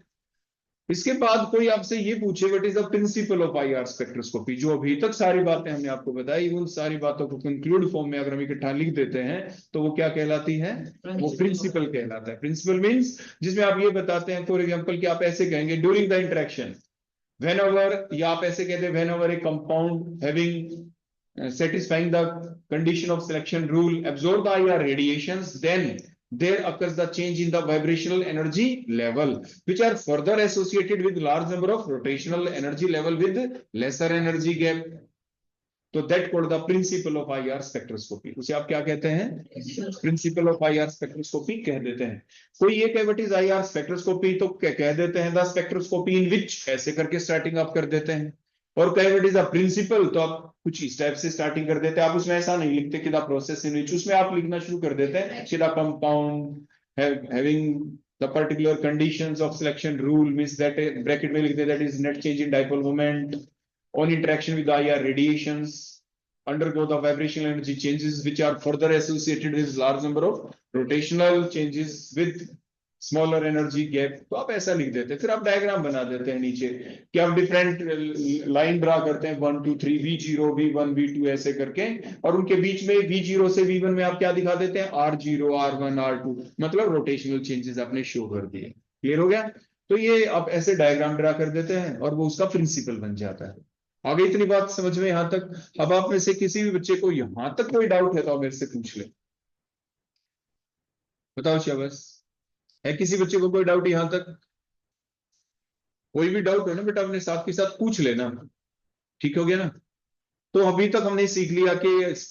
इसके बाद कोई आपसे ये पूछे what is the principle of IR spectroscopy, जो अभी तक सारी बातें हमने आपको बताई, उन सारी बातों को कंक्लूड फॉर्म में अगर हम इकट्ठा लिख देते हैं तो वो क्या कहलाती है? वो प्रिंसिपल कहलाता है। प्रिंसिपल मींस जिसमें आप ये बताते हैं, फॉर एग्जांपल कि आप ऐसे कहेंगे ड्यूरिंग द इंटरेक्शन, व्हेनेवर, या आप ऐसे कहते हैं whenever A compound having satisfying the condition of selection rule absorb the IR radiations, then there occurs the change in the vibrational energy level, which are further associated with large number of rotational energy level with lesser energy gap. तो that called the principle of IR spectroscopy, उसे आप क्या कहते हैं? Principle of IR spectroscopy कह देते हैं। कोई ये कहे व्हाट इज IR स्पेक्ट्रोस्कोपी, तो कह देते हैं द स्पेक्ट्रोस्कोपी इन विच, ऐसे करके स्टार्टिंग आप कर देते हैं। और कहे व्हाट इज द प्रिंसिपल, तो आप कुछ इस टाइप से स्टार्टिंग कर देते हैं। आप उसमें ऐसा नहीं लिखते कि द प्रोसेस इन विच, उसमें आप लिखना शुरू कर देते हैं कि the compound having the particular conditions of selection rule, means that bracket में लिख दे that is net change in dipole moment on interaction with IR radiations undergo the vibrational energy changes which are further associated with large number of rotational changes with smaller energy gap, तो आप ऐसा लिख देते हैं। फिर आप diagram बना देते हैं नीचे कि आप डिफरेंट लाइन ड्रा करते हैं 1 2 3 V0 V1 V2 ऐसे करके, और उनके बीच में V0 से V1 में आप क्या दिखा देते हैं, R0 R1 R2, मतलब रोटेशनल चेंजेस आपने शो कर दिए। क्लियर हो गया? तो ये आप ऐसे डायग्राम ड्रा कर देते हैं और वो उसका प्रिंसिपल बन जाता है। आगे इतनी बात समझ में यहां तक? अब आप में से किसी भी बच्चे को यहां तक कोई डाउट है तो आप मेरे से पूछ ले, बताओ शाबाश। है किसी बच्चे को कोई डाउट यहां तक? कोई भी डाउट हो ना बेटा, अपने साथ के साथ पूछ लेना। ठीक हो गया ना? तो अभी तक हमने सीख लिया कि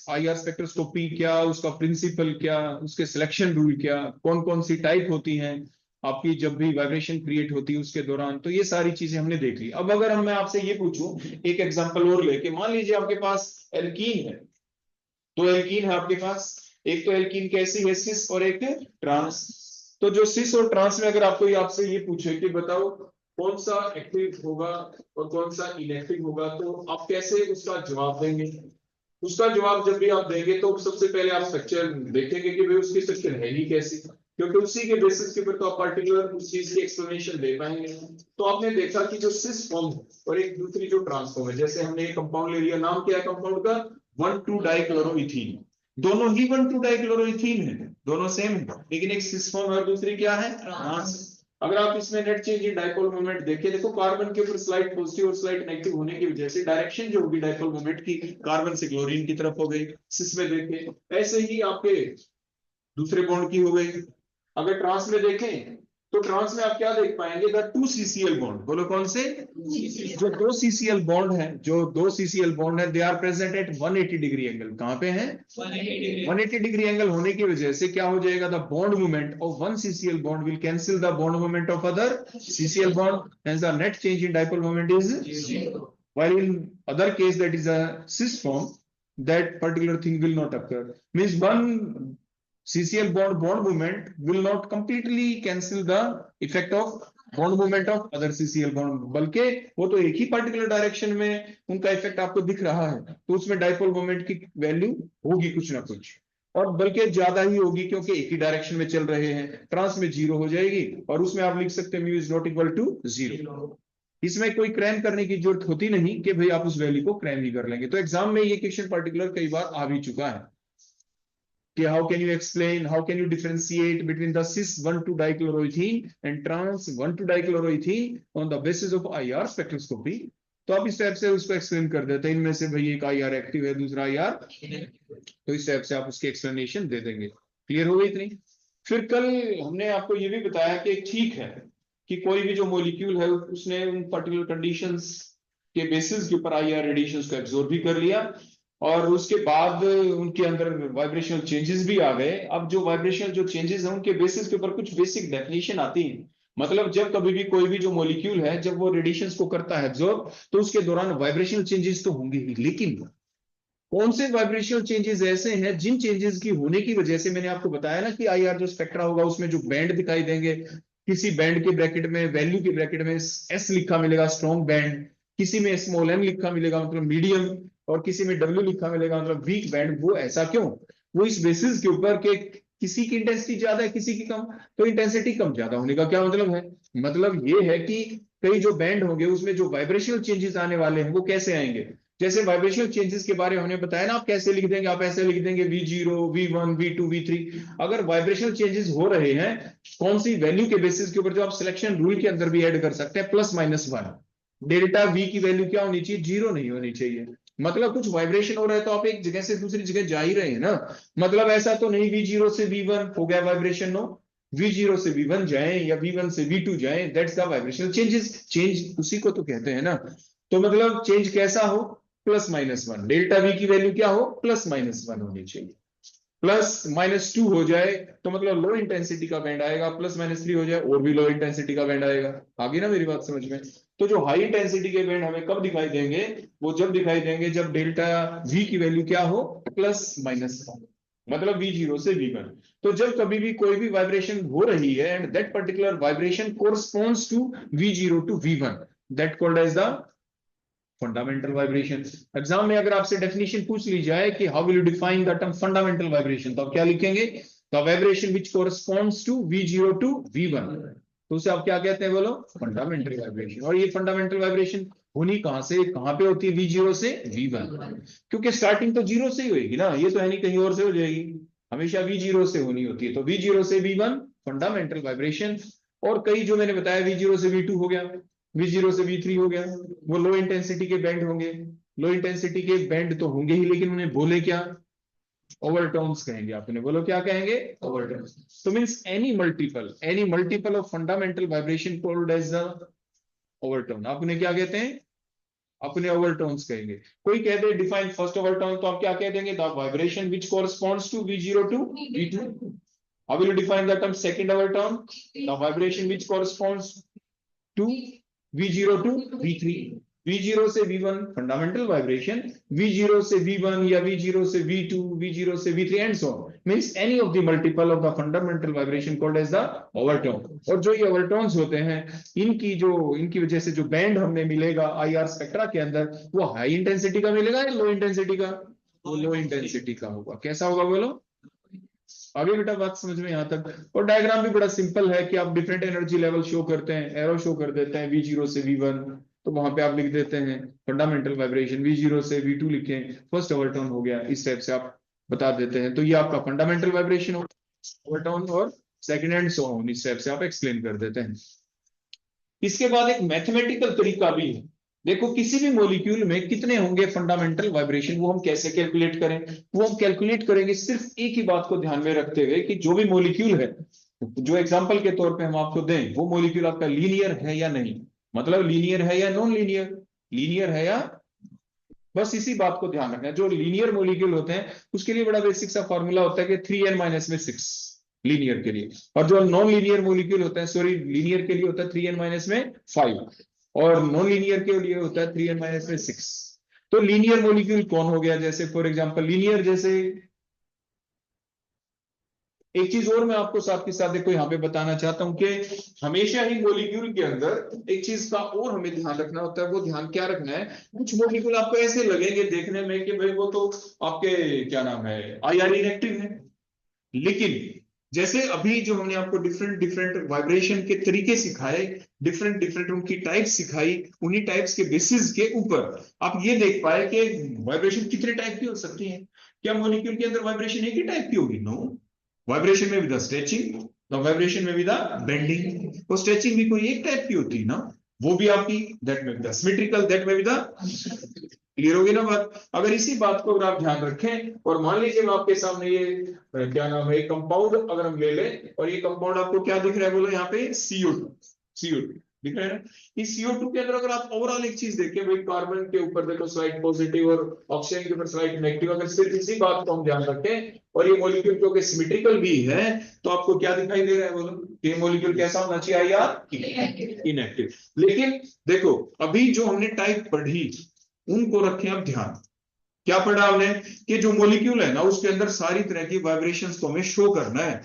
आईआर स्पेक्ट्रोस्कोपी क्या, उसका प्रिंसिपल क्या, उसके सिलेक्शन रूल क्या, कौन कौन सी टाइप होती हैं आपकी जब भी वाइब्रेशन क्रिएट होती है उसके दौरान। तो ये सारी चीजें हमने देख ली। अब अगर मैं आपसे ये पूछूं एक एग्जांपल और लेके, मान लीजिए आपके पास एल्कीन है, तो एल्कीन है आपके पास, एक तो एल्कीन कैसी है, सिस, और एक है ट्रांस। तो जो सिस और ट्रांस में अगर आपको आपसे ये पूछे कि बताओ कौन सा एक्टिव होगा और कौन सा इनएक्टिव होगा, तो आप कैसे उसका जवाब देंगे? उसका जवाब जब भी आप देंगे तो सबसे पहले आप स्ट्रक्चर देखेंगे कि भाई उसकी स्ट्रक्चर है ही कैसी, क्योंकि उसी के बेसिस के ऊपर तो आप पर्टिकुलर उस चीज की एक्सप्लेनेशन दे पाएंगे। तो आपने देखा कि जो सिस फॉर्म है और एक दूसरी जो ट्रांसफॉर्म है, जैसे हमने एक कंपाउंड ले लिया, नाम क्या है कंपाउंड का, 1,2 डाइक्लोरोइथीन। दोनों ही 1,2 डाइक्लोरोइथीन है, दोनों सेम है, लेकिन एक सिस फॉर्म है और दूसरी क्या है, ट्रांस। अगर आप इसमें net change in dipole moment देखें, देखो कार्बन के ऊपर स्लाइड पॉजिटिव और स्लाइड नेगेटिव होने की वजह से डायरेक्शन जो होगी डाइपोल मोमेंट की, कार्बन से क्लोरीन की तरफ हो गई, सिस में देखें। ऐसे ही आपके दूसरे बॉन्ड की हो गई। अगर ट्रांस में देखें तो ट्रांस में आप क्या देख पाएंगे, द 2 CCl बॉन्ड, बोलो कौन से, जो 2 CCl बॉन्ड है, जो 2 CCl बॉन्ड है, they are present at 180 degree angle. कहां पे है, 180 डिग्री एंगल होने की वजह से क्या हो जाएगा, the bond movement of 1 CCl bond will cancel the bond movement of other CCl bond, hence the net change in dipole moment is 0, while in other case that is a cis form, that particular thing will not occur, means one CCl bond movement will not completely cancel the effect of bond movement of other CCl bond, बल्कि वो तो एक ही particular direction में उनका effect आपको दिख रहा है, तो उसमें डाइपोल मोमेंट की वैल्यू होगी कुछ ना कुछ, और बल्कि ज्यादा ही होगी क्योंकि एक ही डायरेक्शन में चल रहे हैं। ट्रांस में 0 हो जाएगी और उसमें आप लिख सकते हैं mu is not equal to 0। इसमें कोई क्रैम करने की जरूरत होती नहीं कि भाई आप उस वैल्यू को क्रैम ही कर लेंगे। तो एग्जाम में ये क्वेश्चन पर्टिकुलर कई बार आ भी चुका है कि how can you explain, how can you differentiate between the cis 1,2 dichloroethene and trans 1,2 dichloroethene on the basis of IR spectroscopy। तो आप इस टाइप से उसको एक्सप्लेन कर देते हैं, इनमें से भाई एक IR एक्टिव है दूसरा IR, तो इस टाइप से आप उसकी एक्सप्लेनेशन दे देंगे। क्लियर हो गई इतनी? फिर कल हमने आपको ये भी बताया कि ठीक है कि कोई भी जो मॉलिक्यूल है उसने उन पर्टिकुलर कंडीशंस के बेसिस के ऊपर IR रेडिएशंस को एब्जॉर्ब भी कर लिया, और उसके बाद उनके अंदर वाइब्रेशनल चेंजेस भी आ गए। अब जो वाइब्रेशनल जो चेंजेस हैं उनके बेसिस के ऊपर कुछ बेसिक डेफिनेशन आती है, मतलब जब कभी भी कोई भी जो मॉलिक्यूल है जब वो रेडिएशंस को करता है एब्जॉर्ब, तो उसके दौरान वाइब्रेशनल चेंजेस तो होंगे ही, लेकिन कौन से वाइब्रेशनल चेंजेस ऐसे हैं जिन चेंजेस की होने की वजह से, मैंने आपको बताया ना कि IR जो स्पेक्ट्रा होगा उसमें जो बैंड दिखाई देंगे, किसी बैंड के ब्रैकेट में, वैल्यू के ब्रैकेट में S लिखा मिलेगा स्ट्रॉन्ग बैंड, किसी में स्मॉल m लिखा मिलेगा मतलब मीडियम, और किसी में W लिखा मिलेगा मतलब वीक बैंड। वो ऐसा क्यों? वो इस बेसिस के ऊपर के किसी की इंटेंसिटी ज्यादा है किसी की कम, तो इंटेंसिटी कम ज्यादा होने का क्या मतलब है, मतलब ये है कि कई जो बैंड होंगे उसमें जो वाइब्रेशनल चेंजेस आने वाले हैं वो कैसे आएंगे। जैसे वाइब्रेशनल चेंजेस के बारे में हमने बताया ना, आप कैसे लिख देंगे, आप ऐसे लिख देंगे V0 V1 V2 V3। अगर वाइब्रेशनल चेंजेस हो रहे हैं कौन सी वैल्यू के बेसिस के ऊपर, जो आप सिलेक्शन रूल के अंदर भी ऐड कर सकते हैं, +-1, डेल्टा V की वैल्यू क्या होनी चाहिए, 0 नहीं होनी चाहिए। मतलब कुछ वाइब्रेशन हो रहा है तो आप एक जगह से दूसरी जगह जा ही रहे हैं ना, मतलब ऐसा तो नहीं V0 से V1 हो गया वाइब्रेशन, नो, V0 से V1 जाए या V1 से V2 जाए, that's the vibrational changes, change उसी को तो कहते हैं ना। तो मतलब चेंज कैसा हो, +-1, डेल्टा V की वैल्यू क्या हो, +-1 होनी चाहिए। +-2 हो जाए तो मतलब लो इंटेंसिटी का बैंड आएगा, +-3 हो जाए और भी लो इंटेंसिटी का बैंड आएगा। आगे ना मेरी बात समझ में? तो जो हाई इंटेंसिटी के बैंड हमें कब दिखाई देंगे, वो जब दिखाई देंगे जब डेल्टा V की वैल्यू क्या हो, +-1, मतलब V0 से V1। तो जब कभी भी कोई भी वाइब्रेशन हो रही है and that particular vibration corresponds to V0 to V1, that called as the fundamental vibration. Exam में अगर आपसे डेफिनेशन पूछ ली जाए कि how will you define the term fundamental vibration, तो आप क्या लिखेंगे, the vibration which corresponds to V0 to V1, तो उसे आप क्या कहते हैं बोलो, फंडामेंटल वाइब्रेशन। और ये फंडामेंटल वाइब्रेशन होनी कहां से कहां पे होती है, V0 से V1, क्योंकि स्टार्टिंग तो 0 से ही होगी ना, ये तो है नहीं कहीं और से हो जाएगी, हमेशा V0 से होनी होती है। तो V0 से V1 फंडामेंटल वाइब्रेशन। और कई जो मैंने बताया V0 से V2 हो गया, V0 से V3 हो गया, वो लो इंटेंसिटी के बैंड होंगे। लो इंटेंसिटी के बैंड तो होंगे ही, लेकिन उन्हें बोले क्या, ओवरटोन्स कहेंगे। आपने बोलो क्या कहेंगे, ओवरटोन्स। तो means any multiple of fundamental vibration called as the overtone. आप उन्हें क्या कहते हैं, अपने ओवरटोन्स कहेंगे। कोई कहते हैं डिफाइन फर्स्ट ओवरटोन, तो आप क्या कह देंगे, the vibration which corresponds to V0 to V2। How will you define the term second overtone, the vibration which corresponds to V0 to V3। V0 से V1 फंडामेंटल वाइब्रेशन, V0 से V1 या V0 से V2, V0 से V3 and so on, means any of the multiple of the fundamental vibration called as the overtone. और जो ये overtones होते हैं, इनकी वजह से जो बैंड हमें मिलेगा IR स्पेक्ट्रा के अंदर, वो हाई इंटेंसिटी का मिलेगा या लो इंटेंसिटी का, वो लो इंटेंसिटी का होगा। कैसा होगा बोलो, आगे बेटा बात समझ में यहां तक। और डायग्राम भी बड़ा सिंपल है कि आप डिफरेंट एनर्जी लेवल शो करते हैं, एरो शो कर देते हैं, V0 से V1, तो वहां पे आप लिख देते हैं फंडामेंटल वाइब्रेशन, V0 से V2 लिखें, फर्स्ट ओवरटोन हो गया, इस टाइप से आप बता देते हैं। तो ये आपका फंडामेंटल वाइब्रेशन हो, ओवरटोन और सेकंड एंड सो ऑन, इस टाइप से आप एक्सप्लेन कर देते हैं। इसके बाद एक मैथमेटिकल तरीका भी है। देखो किसी भी मॉलिक्यूल में कितने होंगे फंडामेंटल वाइब्रेशन, वो हम कैसे कैलकुलेट करें, वो हम कैलकुलेट करेंगे सिर्फ एक ही बात को ध्यान में रखते हुए कि जो भी मॉलिक्यूल है, जो एग्जांपल के तौर पे हम आपको दें, वो मॉलिक्यूल आपका लीनियर है या नहीं, मतलब लीनियर है या नॉन लीनियर, लीनियर है या, बस इसी बात को ध्यान रखना है। जो लीनियर मॉलिक्यूल होते हैं उसके लिए बड़ा बेसिक सा फॉर्मूला होता है कि 3n-6 लीनियर के लिए, और जो नॉन लीनियर मॉलिक्यूल होता है, सॉरी लीनियर के लिए होता है 3n-5, और नॉन लीनियर के लिए होता है 3n-6। तो लीनियर मॉलिक्यूल कौन हो गया, जैसे फॉर एग्जांपल लीनियर, जैसे एक चीज और मैं आपको साथ के साथ देखो यहाँ पे बताना चाहता हूं कि हमेशा ही मॉलिक्यूल के अंदर एक चीज का और हमें ध्यान रखना होता है। वो ध्यान क्या रखना है, कुछ मॉलिक्यूल आपको ऐसे लगेंगे देखने में कि भाई वो तो आपके क्या नाम है IR इनेक्टिव है, लेकिन जैसे अभी जो हमने आपको डिफरेंट डिफरेंट वाइब्रेशन के तरीके सिखाए, डिफरेंट डिफरेंट उनकी टाइप सिखाई, उन्हीं टाइप्स के बेसिस के ऊपर आप ये देख पाए कि वाइब्रेशन कितने टाइप की हो सकती है। क्या मॉलिक्यूल के अंदर वाइब्रेशन एक ही टाइप की होगी, नो, वाइब्रेशन में भी द स्ट्रेचिंग, द वाइब्रेशन में भी द बेंडिंग। वो स्ट्रेचिंग भी कोई एक टाइप की होती है ना, वो भी आपकी, दैट में भी द सिमेट्रिकल, दैट में भी द, क्लियर होगी ना बात। अगर इसी बात को अगर आप ध्यान रखें, और मान लीजिए मैं आपके सामने ये क्या नाम है कंपाउंड अगर हम ले लें, और ये कंपाउंड आपको क्या दिख रहा है बोलो, यहाँ पे CO2 दिख रहा है ना। इस CO2 के अंदर अगर आप ओवरऑल एक चीज देखें, भाई कार्बन के ऊपर देखो स्लाइड पॉजिटिव और ऑक्सीजन के ऊपर स्लाइड नेगेटिव, अगर सिर्फ इसी बात को हम ध्यान रखें, और ये मॉलिक्यूल जो कि सिमेट्रिकल भी है, तो आपको क्या दिखाई दे रहा है बोलो, ये मॉलिक्यूल कैसा होना चाहिए, IR इनएक्टिव। लेकिन देखो अभी जो हमने टाइप पढ़ी उनको रखें आप ध्यान, क्या पढ़ा हमने, कि जो मॉलिक्यूल है ना उसके अंदर सारी तरह की वाइब्रेशंस को हमें शो करना है,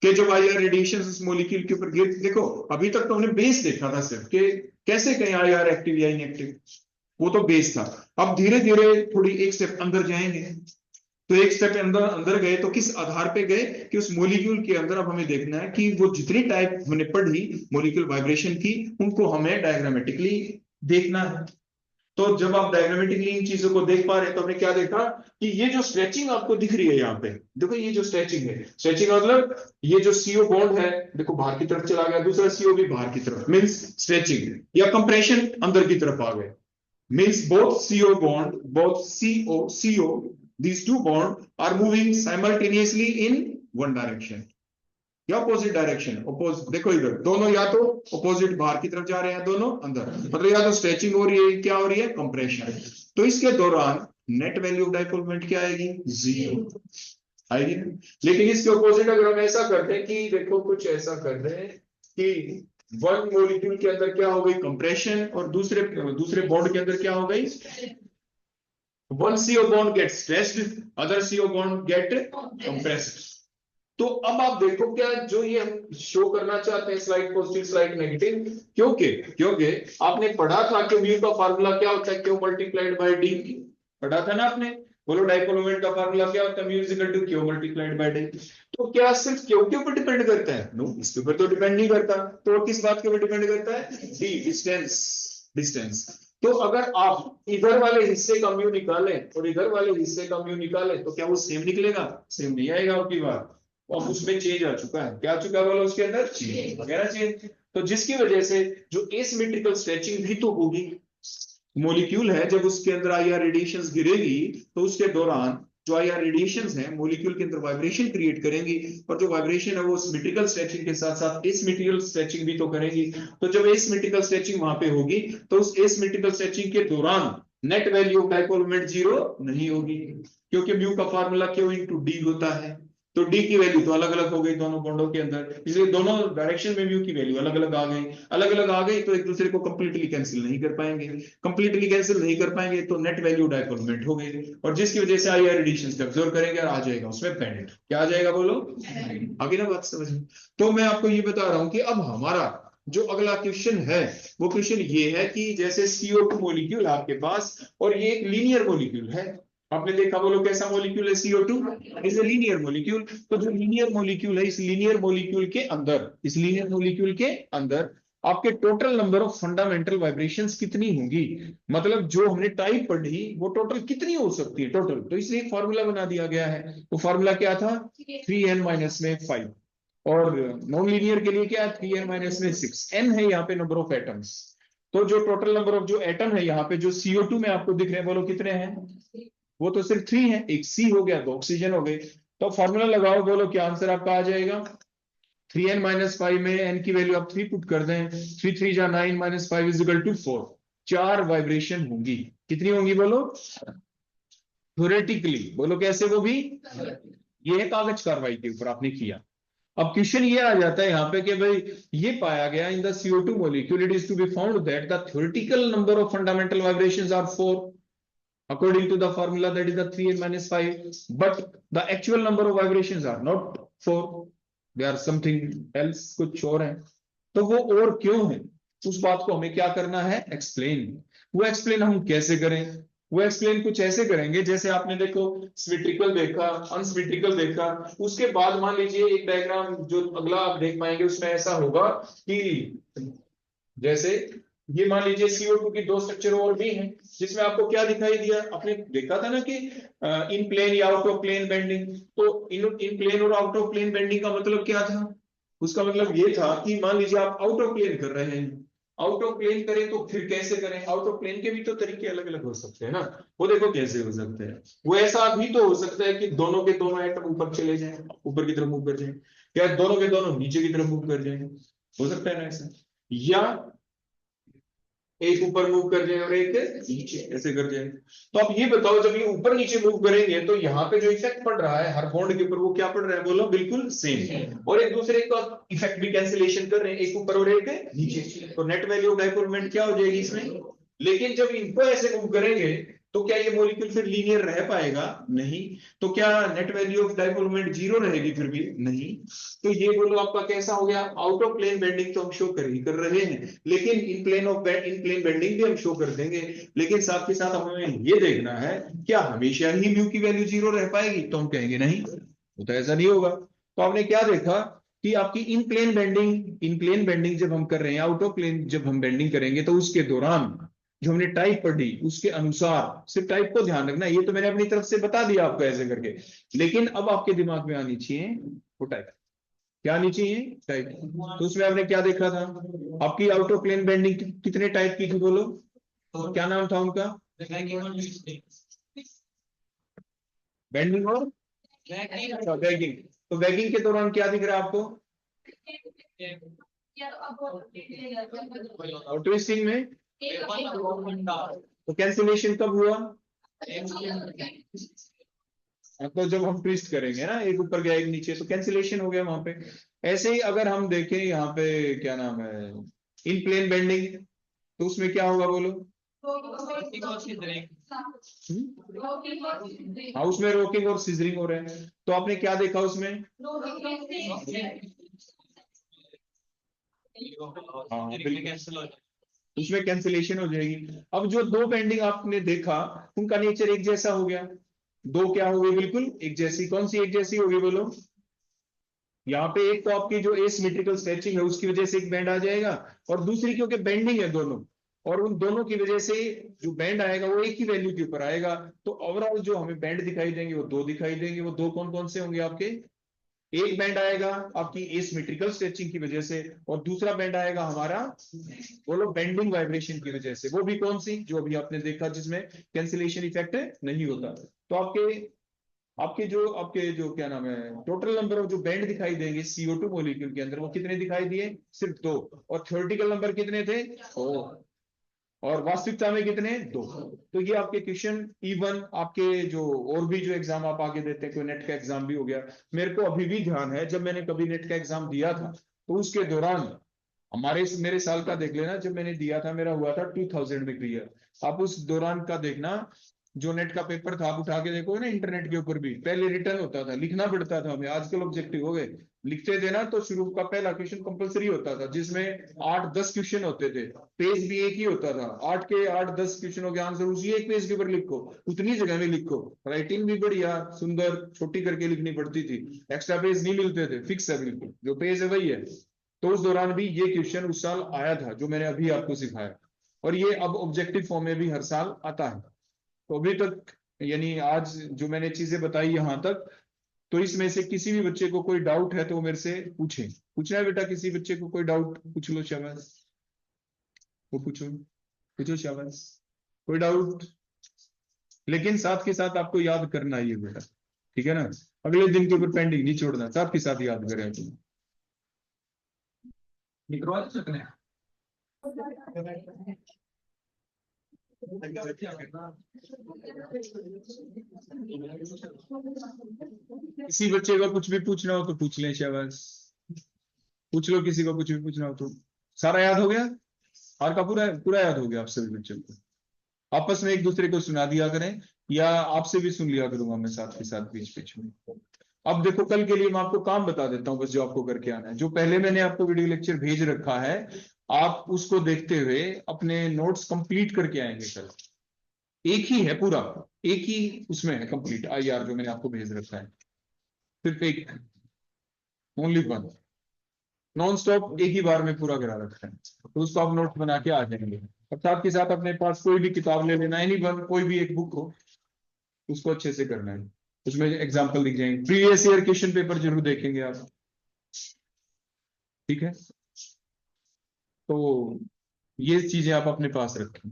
कि जब IR रेडिएशन उस मॉलिक्यूल के ऊपर गिर, देखो अभी तक तो हमने बेस देखा था सिर्फ कि कैसे कहीं IR एक्टिव या इनएक्टिव, वो तो बेस था। अब धीरे धीरे थोड़ी एक स्टेप अंदर जाएंगे, तो एक स्टेप अंदर अंदर गए तो किस आधार पे गए, कि उस मॉलिक्यूल के अंदर अब हमें देखना है कि वो जितनी टाइप हमने पढ़ी मॉलिक्यूल वाइब्रेशन की, उनको हमें डायग्रामेटिकली देखना है। तो जब आप डायग्रामेटिकली इन चीजों को देख पा रहे हैं, तो हमने क्या देखा कि ये जो स्ट्रेचिंग आपको दिख रही है यहाँ पे, देखो ये जो स्ट्रेचिंग है, स्ट्रेचिंग मतलब ये जो CO बॉन्ड है देखो बाहर की तरफ चला गया, दूसरा CO भी बाहर की तरफ, मींस स्ट्रेचिंग, या कंप्रेशन अंदर की तरफ आ गए, means both CO bond, both CO these two bond are moving simultaneously in one direction या अपोजिट डायरेक्शन, अपोजिट, देखो इधर दोनों या तो अपोजिट बाहर की तरफ जा रहे हैं, दोनों अंदर, मतलब या तो स्ट्रेचिंग हो रही है, क्या हो रही है, कंप्रेशन। तो इसके दौरान net value of dipole moment क्या आएगी, 0 आएगी। लेकिन इसके अपोजिट अगर हम ऐसा करते हैं कि देखो कुछ ऐसा कर रहे हैं कि वन मॉलिक्यूल के अंदर क्या हो गई, कंप्रेशन, और दूसरे बॉन्ड के अंदर क्या हो गई, one CO bond get stressed, other CO bond get compressed. तो अब आप देखो क्या जो ये हम शो करना चाहते हैं, स्लाइड पॉजिटिव स्लाइड नेगेटिव, क्योंकि आपने पढ़ा था कि म्यू का फार्मूला क्या होता है, क्यू मल्टीप्लाइड बाय डी, पढ़ा था ना आपने। बोलो डाइपोल मोमेंट का फार्मूला क्या होता है, mu is equal to Q multiplied by D. तो क्या सिर्फ क्यू के ऊपर डिपेंड करता है? नो, इसके ऊपर तो डिपेंड नहीं करता। तो किस बात के ऊपर डिपेंड करता है? D, distance. डिस्टेंस। तो अगर आप इधर वाले हिस्से का म्यू निकालें और इधर वाले हिस्से का म्यू निकालें तो क्या वो सेम निकलेगा? सेम नहीं आएगा आपकी बात। और उसमें चेंज आ चुका है। क्या आ चुका है बोलो उसके अंदर? चेंज वगैरह चेंज। तो जिसकी वजह से जो एसिमेट्रिकल स्ट्रेचिंग भी तो होगी। मोलिक्यूल है, जब उसके अंदर आईआर रेडिएशंस गिरेगी तो उसके दौरान जो आईआर रेडिएशंस हैं मोलिक्यूल के अंदर वाइब्रेशन क्रिएट करेंगी, और जो वाइब्रेशन है वो सिमेट्रिकल स्ट्रेचिंग के साथ साथ एसिमेट्रिकल स्ट्रेचिंग भी तो करेंगी। तो जब एसिमेट्रिकल स्ट्रेचिंग वहां पे होगी तो उस एसिमेट्रिकल स्ट्रेचिंग के दौरान net value of dipole moment 0 नहीं होगी, क्योंकि म्यू का फार्मूला क्यू इनटू डी होता है। तो डी की वैल्यू तो अलग अलग हो गई दोनों बॉन्डों के अंदर, इसलिए दोनों डायरेक्शन में म्यू की वैल्यू अलग अलग आ गई। अलग अलग आ गई तो एक दूसरे को कंप्लीटली कैंसिल नहीं कर पाएंगे। कंप्लीटली कैंसिल नहीं कर पाएंगे तो नेट वैल्यू डाइपोल मोमेंट हो गई, और जिसकी वजह से आईआर रेडिएशंस एब्जॉर्ब करेंगे और आ जाएगा उसमें बेंड। क्या आ जाएगा बोलो? आगे ना बात समझ में। तो मैं आपको ये बता रहा हूं कि अब हमारा जो अगला क्वेश्चन है वो क्वेश्चन ये है कि जैसे CO2 मॉलिक्यूल आपके पास, और ये एक लीनियर मॉलिक्यूल है। आपने देखा, बोलो कैसा मॉलिक्यूल है? CO2 is a linear molecule. तो जो लीनियर मॉलिक्यूल है, इस लीनियर मॉलिक्यूल के अंदर, इस लीनियर मॉलिक्यूल के अंदर आपके total number of fundamental vibrations कितनी होंगी, मतलब जो हमने टाइप पढ़ी वो टोटल कितनी हो सकती है टोटल। तो इसलिए फॉर्मूला बना दिया गया है। वो फॉर्मूला क्या था? 3n माइनस में 5, और नॉन लीनियर के लिए क्या है? 3n माइनस में 6। n है यहाँ पे नंबर ऑफ एटम्स। तो जो टोटल नंबर ऑफ जो एटम है यहाँ पे जो CO2 में आपको दिख रहे हैं, बोलो कितने हैं? वो तो सिर्फ 3 है। एक C हो गया, 2 ऑक्सीजन हो गए। तो फॉर्मूला लगाओ, बोलो क्या आंसर आपका आ जाएगा? 3n माइनस 5 में n की वैल्यू आप 3 पुट कर दें, 3 3 जा 9 minus 5 is equal to 4। 4 vibration होंगी। कितनी होंगी बोलो? थ्योरेटिकली। बोलो कैसे? वो भी ये है कागज कार्रवाई के ऊपर आपने किया। अब क्वेश्चन ये आ जाता है यहाँ पे कि भाई ये पाया गया in the CO2 molecule it is to be found that the theoretical number of fundamental vibrations are 4 according to the formula that is the 3n minus 5, but the actual number of vibrations are not 4, they are something else, कुछ और है। तो वो और क्यों है, उस बात को हमें क्या करना है? एक्सप्लेन। वो एक्सप्लेन हम कैसे करें? वो एक्सप्लेन कुछ ऐसे करेंगे जैसे आपने देखो सिमेट्रिकल देखा, अनसिमेट्रिकल देखा, उसके बाद मान लीजिए एक डायग्राम जो अगला आप देख पाएंगे उसमें ऐसा होगा कि जैसे ये मान लीजिए CO2 की 2 स्ट्रक्चर और भी हैं, जिसमें आपको क्या दिखाई दिया? आपने देखा था ना कि इन प्लेन या आउट ऑफ प्लेन बेंडिंग। तो इन प्लेन और आउट ऑफ प्लेन बेंडिंग का मतलब क्या था? उसका मतलब ये था कि मान लीजिए आप आउट ऑफ प्लेन कर रहे हैं, आउट ऑफ प्लेन करें तो फिर कैसे करें? आउट ऑफ प्लेन के भी तो तरीके अलग अलग हो सकते हैं ना। वो देखो कैसे हो सकते हैं। वो ऐसा भी तो हो सकता है कि दोनों के दोनों एटम ऊपर चले जाएं, ऊपर की तरफ मूव कर जाएं, या दोनों के दोनों नीचे की तरफ मूव कर जाएं, हो सकता है ना ऐसा। या एक ऊपर मूव कर जाए और एक नीचे ऐसे कर जाए। तो आप ये बताओ, जब ये ऊपर नीचे मूव करेंगे तो यहाँ पे जो इफेक्ट पड़ रहा है हर बॉन्ड के ऊपर वो क्या पड़ रहा है? बोलो बिल्कुल सेम। और एक दूसरे का इफेक्ट भी कैंसिलेशन कर रहे हैं, एक ऊपर और एक नीचे। तो net value of dipole moment क्या हो जाएगी इसमें? लेकिन जब इनको ऐसे मूव करेंगे तो क्या ये मॉलिक्यूल फिर लीनियर रह पाएगा? नहीं। तो क्या net value of dipole moment 0 रहेगी? फिर भी नहीं। तो ये बोलो आपका कैसा हो गया? आउट ऑफ प्लेन बेंडिंग तो हम शो कर रहे हैं, लेकिन इन प्लेन बेंडिंग भी हम शो कर देंगे। लेकिन साथ के साथ हमें ये देखना है क्या हमेशा ही म्यू की वैल्यू 0 रह पाएगी? तो हम कहेंगे नहीं, तो ऐसा नहीं होगा। तो आपने क्या देखा कि आपकी इन प्लेन बेंडिंग जब हम कर रहे हैं, आउट ऑफ प्लेन जब हम बेंडिंग करेंगे तो उसके दौरान जो हमने टाइप पढ़ी उसके अनुसार, सिर्फ टाइप को ध्यान रखना, ये तो मैंने अपनी तरफ से बता दिया आपको ऐसे करके, लेकिन अब आपके दिमाग में आनी चाहिए वो टाइप। क्या आनी चाहिए? टाइप। तो उसमें आपने क्या देखा था? आपकी आउट ऑफ प्लेन बेंडिंग कितने टाइप की थी बोलो? क्या नाम था उनका? बेंडिंग और बैगिंग। तो बैगिंग के दौरान क्या दिख रहा है आपको? और ट्विस्टिंग में तो कैंसिलेशन कब हुआ? तो जब हम ट्विस्ट करेंगे ना, एक ऊपर गया एक नीचे, तो कैंसिलेशन हो गया वहां पे। ऐसे ही अगर हम देखें यहाँ पे क्या नाम है, इन प्लेन बेंडिंग, तो उसमें क्या होगा बोलो? हाँ, उसमें रोकिंग और सीजरिंग हो रहे हैं। तो आपने क्या देखा उसमें? हाँ, उसमें कैंसिलेशन हो जाएगी। अब जो 2 बेंडिंग आपने देखा उनका नेचर एक जैसा हो गया, दो क्या होगी बिल्कुल एक जैसी, कौन सी एक जैसी होगी बोलो? यहाँ पे एक तो आपकी जो एसिमेट्रिकल स्ट्रेचिंग है उसकी वजह से एक बैंड आ जाएगा, और दूसरी क्योंकि बेंडिंग है दोनों, और उन दोनों की वजह से जो बैंड आएगा वो एक ही वैल्यू के ऊपर आएगा। तो ओवरऑल जो हमें बैंड दिखाई देंगे वो दो दिखाई देंगे। वो दो कौन कौन से होंगे आपके? एक बैंड आएगा आपकी एसिमेट्रिकल स्ट्रेचिंग की वजह से, और दूसरा बैंड आएगा हमारा बोलो बेंडिंग वाइब्रेशन की वजह से। वो भी कौन सी? जो अभी आपने देखा जिसमें कैंसिलेशन इफेक्ट नहीं होता। तो आपके जो क्या नाम है, टोटल नंबर ऑफ जो बैंड दिखाई देंगे CO2 मॉलिक्यूल के अंदर, वो कितने दिखाई दिए? सिर्फ दो। और थ्योरेटिकल नंबर कितने थे? ओ। और वास्तविकता में कितने? दो। तो ये आपके क्वेश्चन इवन आपके जो और भी जो एग्जाम आप आगे देते हैं, कोई नेट का एग्जाम भी हो गया, मेरे को अभी भी ध्यान है जब मैंने कभी नेट का एग्जाम दिया था तो उसके दौरान हमारे मेरे साल का देख लेना, जब मैंने दिया था मेरा हुआ था 2000 में क्लियर। आप उस दौरान का देखना, जो नेट का पेपर था आप उठा के देखो ना इंटरनेट के ऊपर भी, पहले रिटर्न होता था, लिखना पड़ता था हमें। आजकल ऑब्जेक्टिव हो गए, लिखते थे ना तो शुरू का पहला क्वेश्चन कंपलसरी होता था जिसमें 8-10 क्वेश्चन होते थे, पेज भी एक ही होता था, 8-10 क्वेश्चनों के आंसर उसी एक पेज के ऊपर लिखो, उतनी जगह में लिखो। राइटिंग भी बढ़िया सुंदर छोटी करके लिखनी पड़ती थी, एक्स्ट्रा पेज नहीं मिलते थे, फिक्स है बिल्कुल जो पेज है वही है। तो उस दौरान भी ये क्वेश्चन उस साल आया था जो मैंने अभी आपको सिखाया, और ये अब ऑब्जेक्टिव फॉर्म में भी हर साल आता है। तो अभी तक यानी आज जो मैंने चीजें बताई यहां तक, तो इसमें से किसी भी बच्चे को कोई डाउट है तो वो मेरे से पूछे। पूछना है बेटा, किसी बच्चे को कोई डाउट पूछ लो शाबाश, वो पूछो, पूछो शाबाश, कोई डाउट। लेकिन साथ के साथ आपको याद करना है ये बेटा, ठीक है ना? अगले दिन के ऊपर पेंडिंग नहीं छोड़ना, साथ के साथ याद करें तुम। निकलवा सकते हैं। किसी बच्चे को कुछ भी पूछना हो तो पूछ लें शाबाश, पूछ लो किसी को कुछ भी पूछना हो तो। सारा याद हो गया? और का पूरा पूरा याद हो गया आप सभी बच्चों को? आपस में एक दूसरे को सुना दिया करें, या आपसे भी सुन लिया करूंगा मैं साथ के साथ बीच बीच में। अब देखो कल के लिए मैं आपको काम बता देता हूँ बस, जो आपको करके आना है, जो पहले मैंने आपको वीडियो लेक्चर भेज रखा है, आप उसको देखते हुए अपने नोट्स कंप्लीट करके आएंगे कल। एक ही है पूरा, एक ही उसमें है कंप्लीट IR जो मैंने आपको भेज रखा है, सिर्फ एक, ओनली वन, नॉन स्टॉप एक ही बार में पूरा करा रखा है। तो उसको आप नोट बना के आ जाएंगे, और साथ के साथ अपने पास कोई भी किताब ले लेना, एनी वन, कोई भी एक बुक हो, उसको अच्छे से करना है। उसमें एग्जाम्पल लिख जाएंगे, प्रीवियस ईयर क्वेश्चन पेपर जरूर देखेंगे आप, ठीक है? तो ये चीजें आप अपने पास रखें।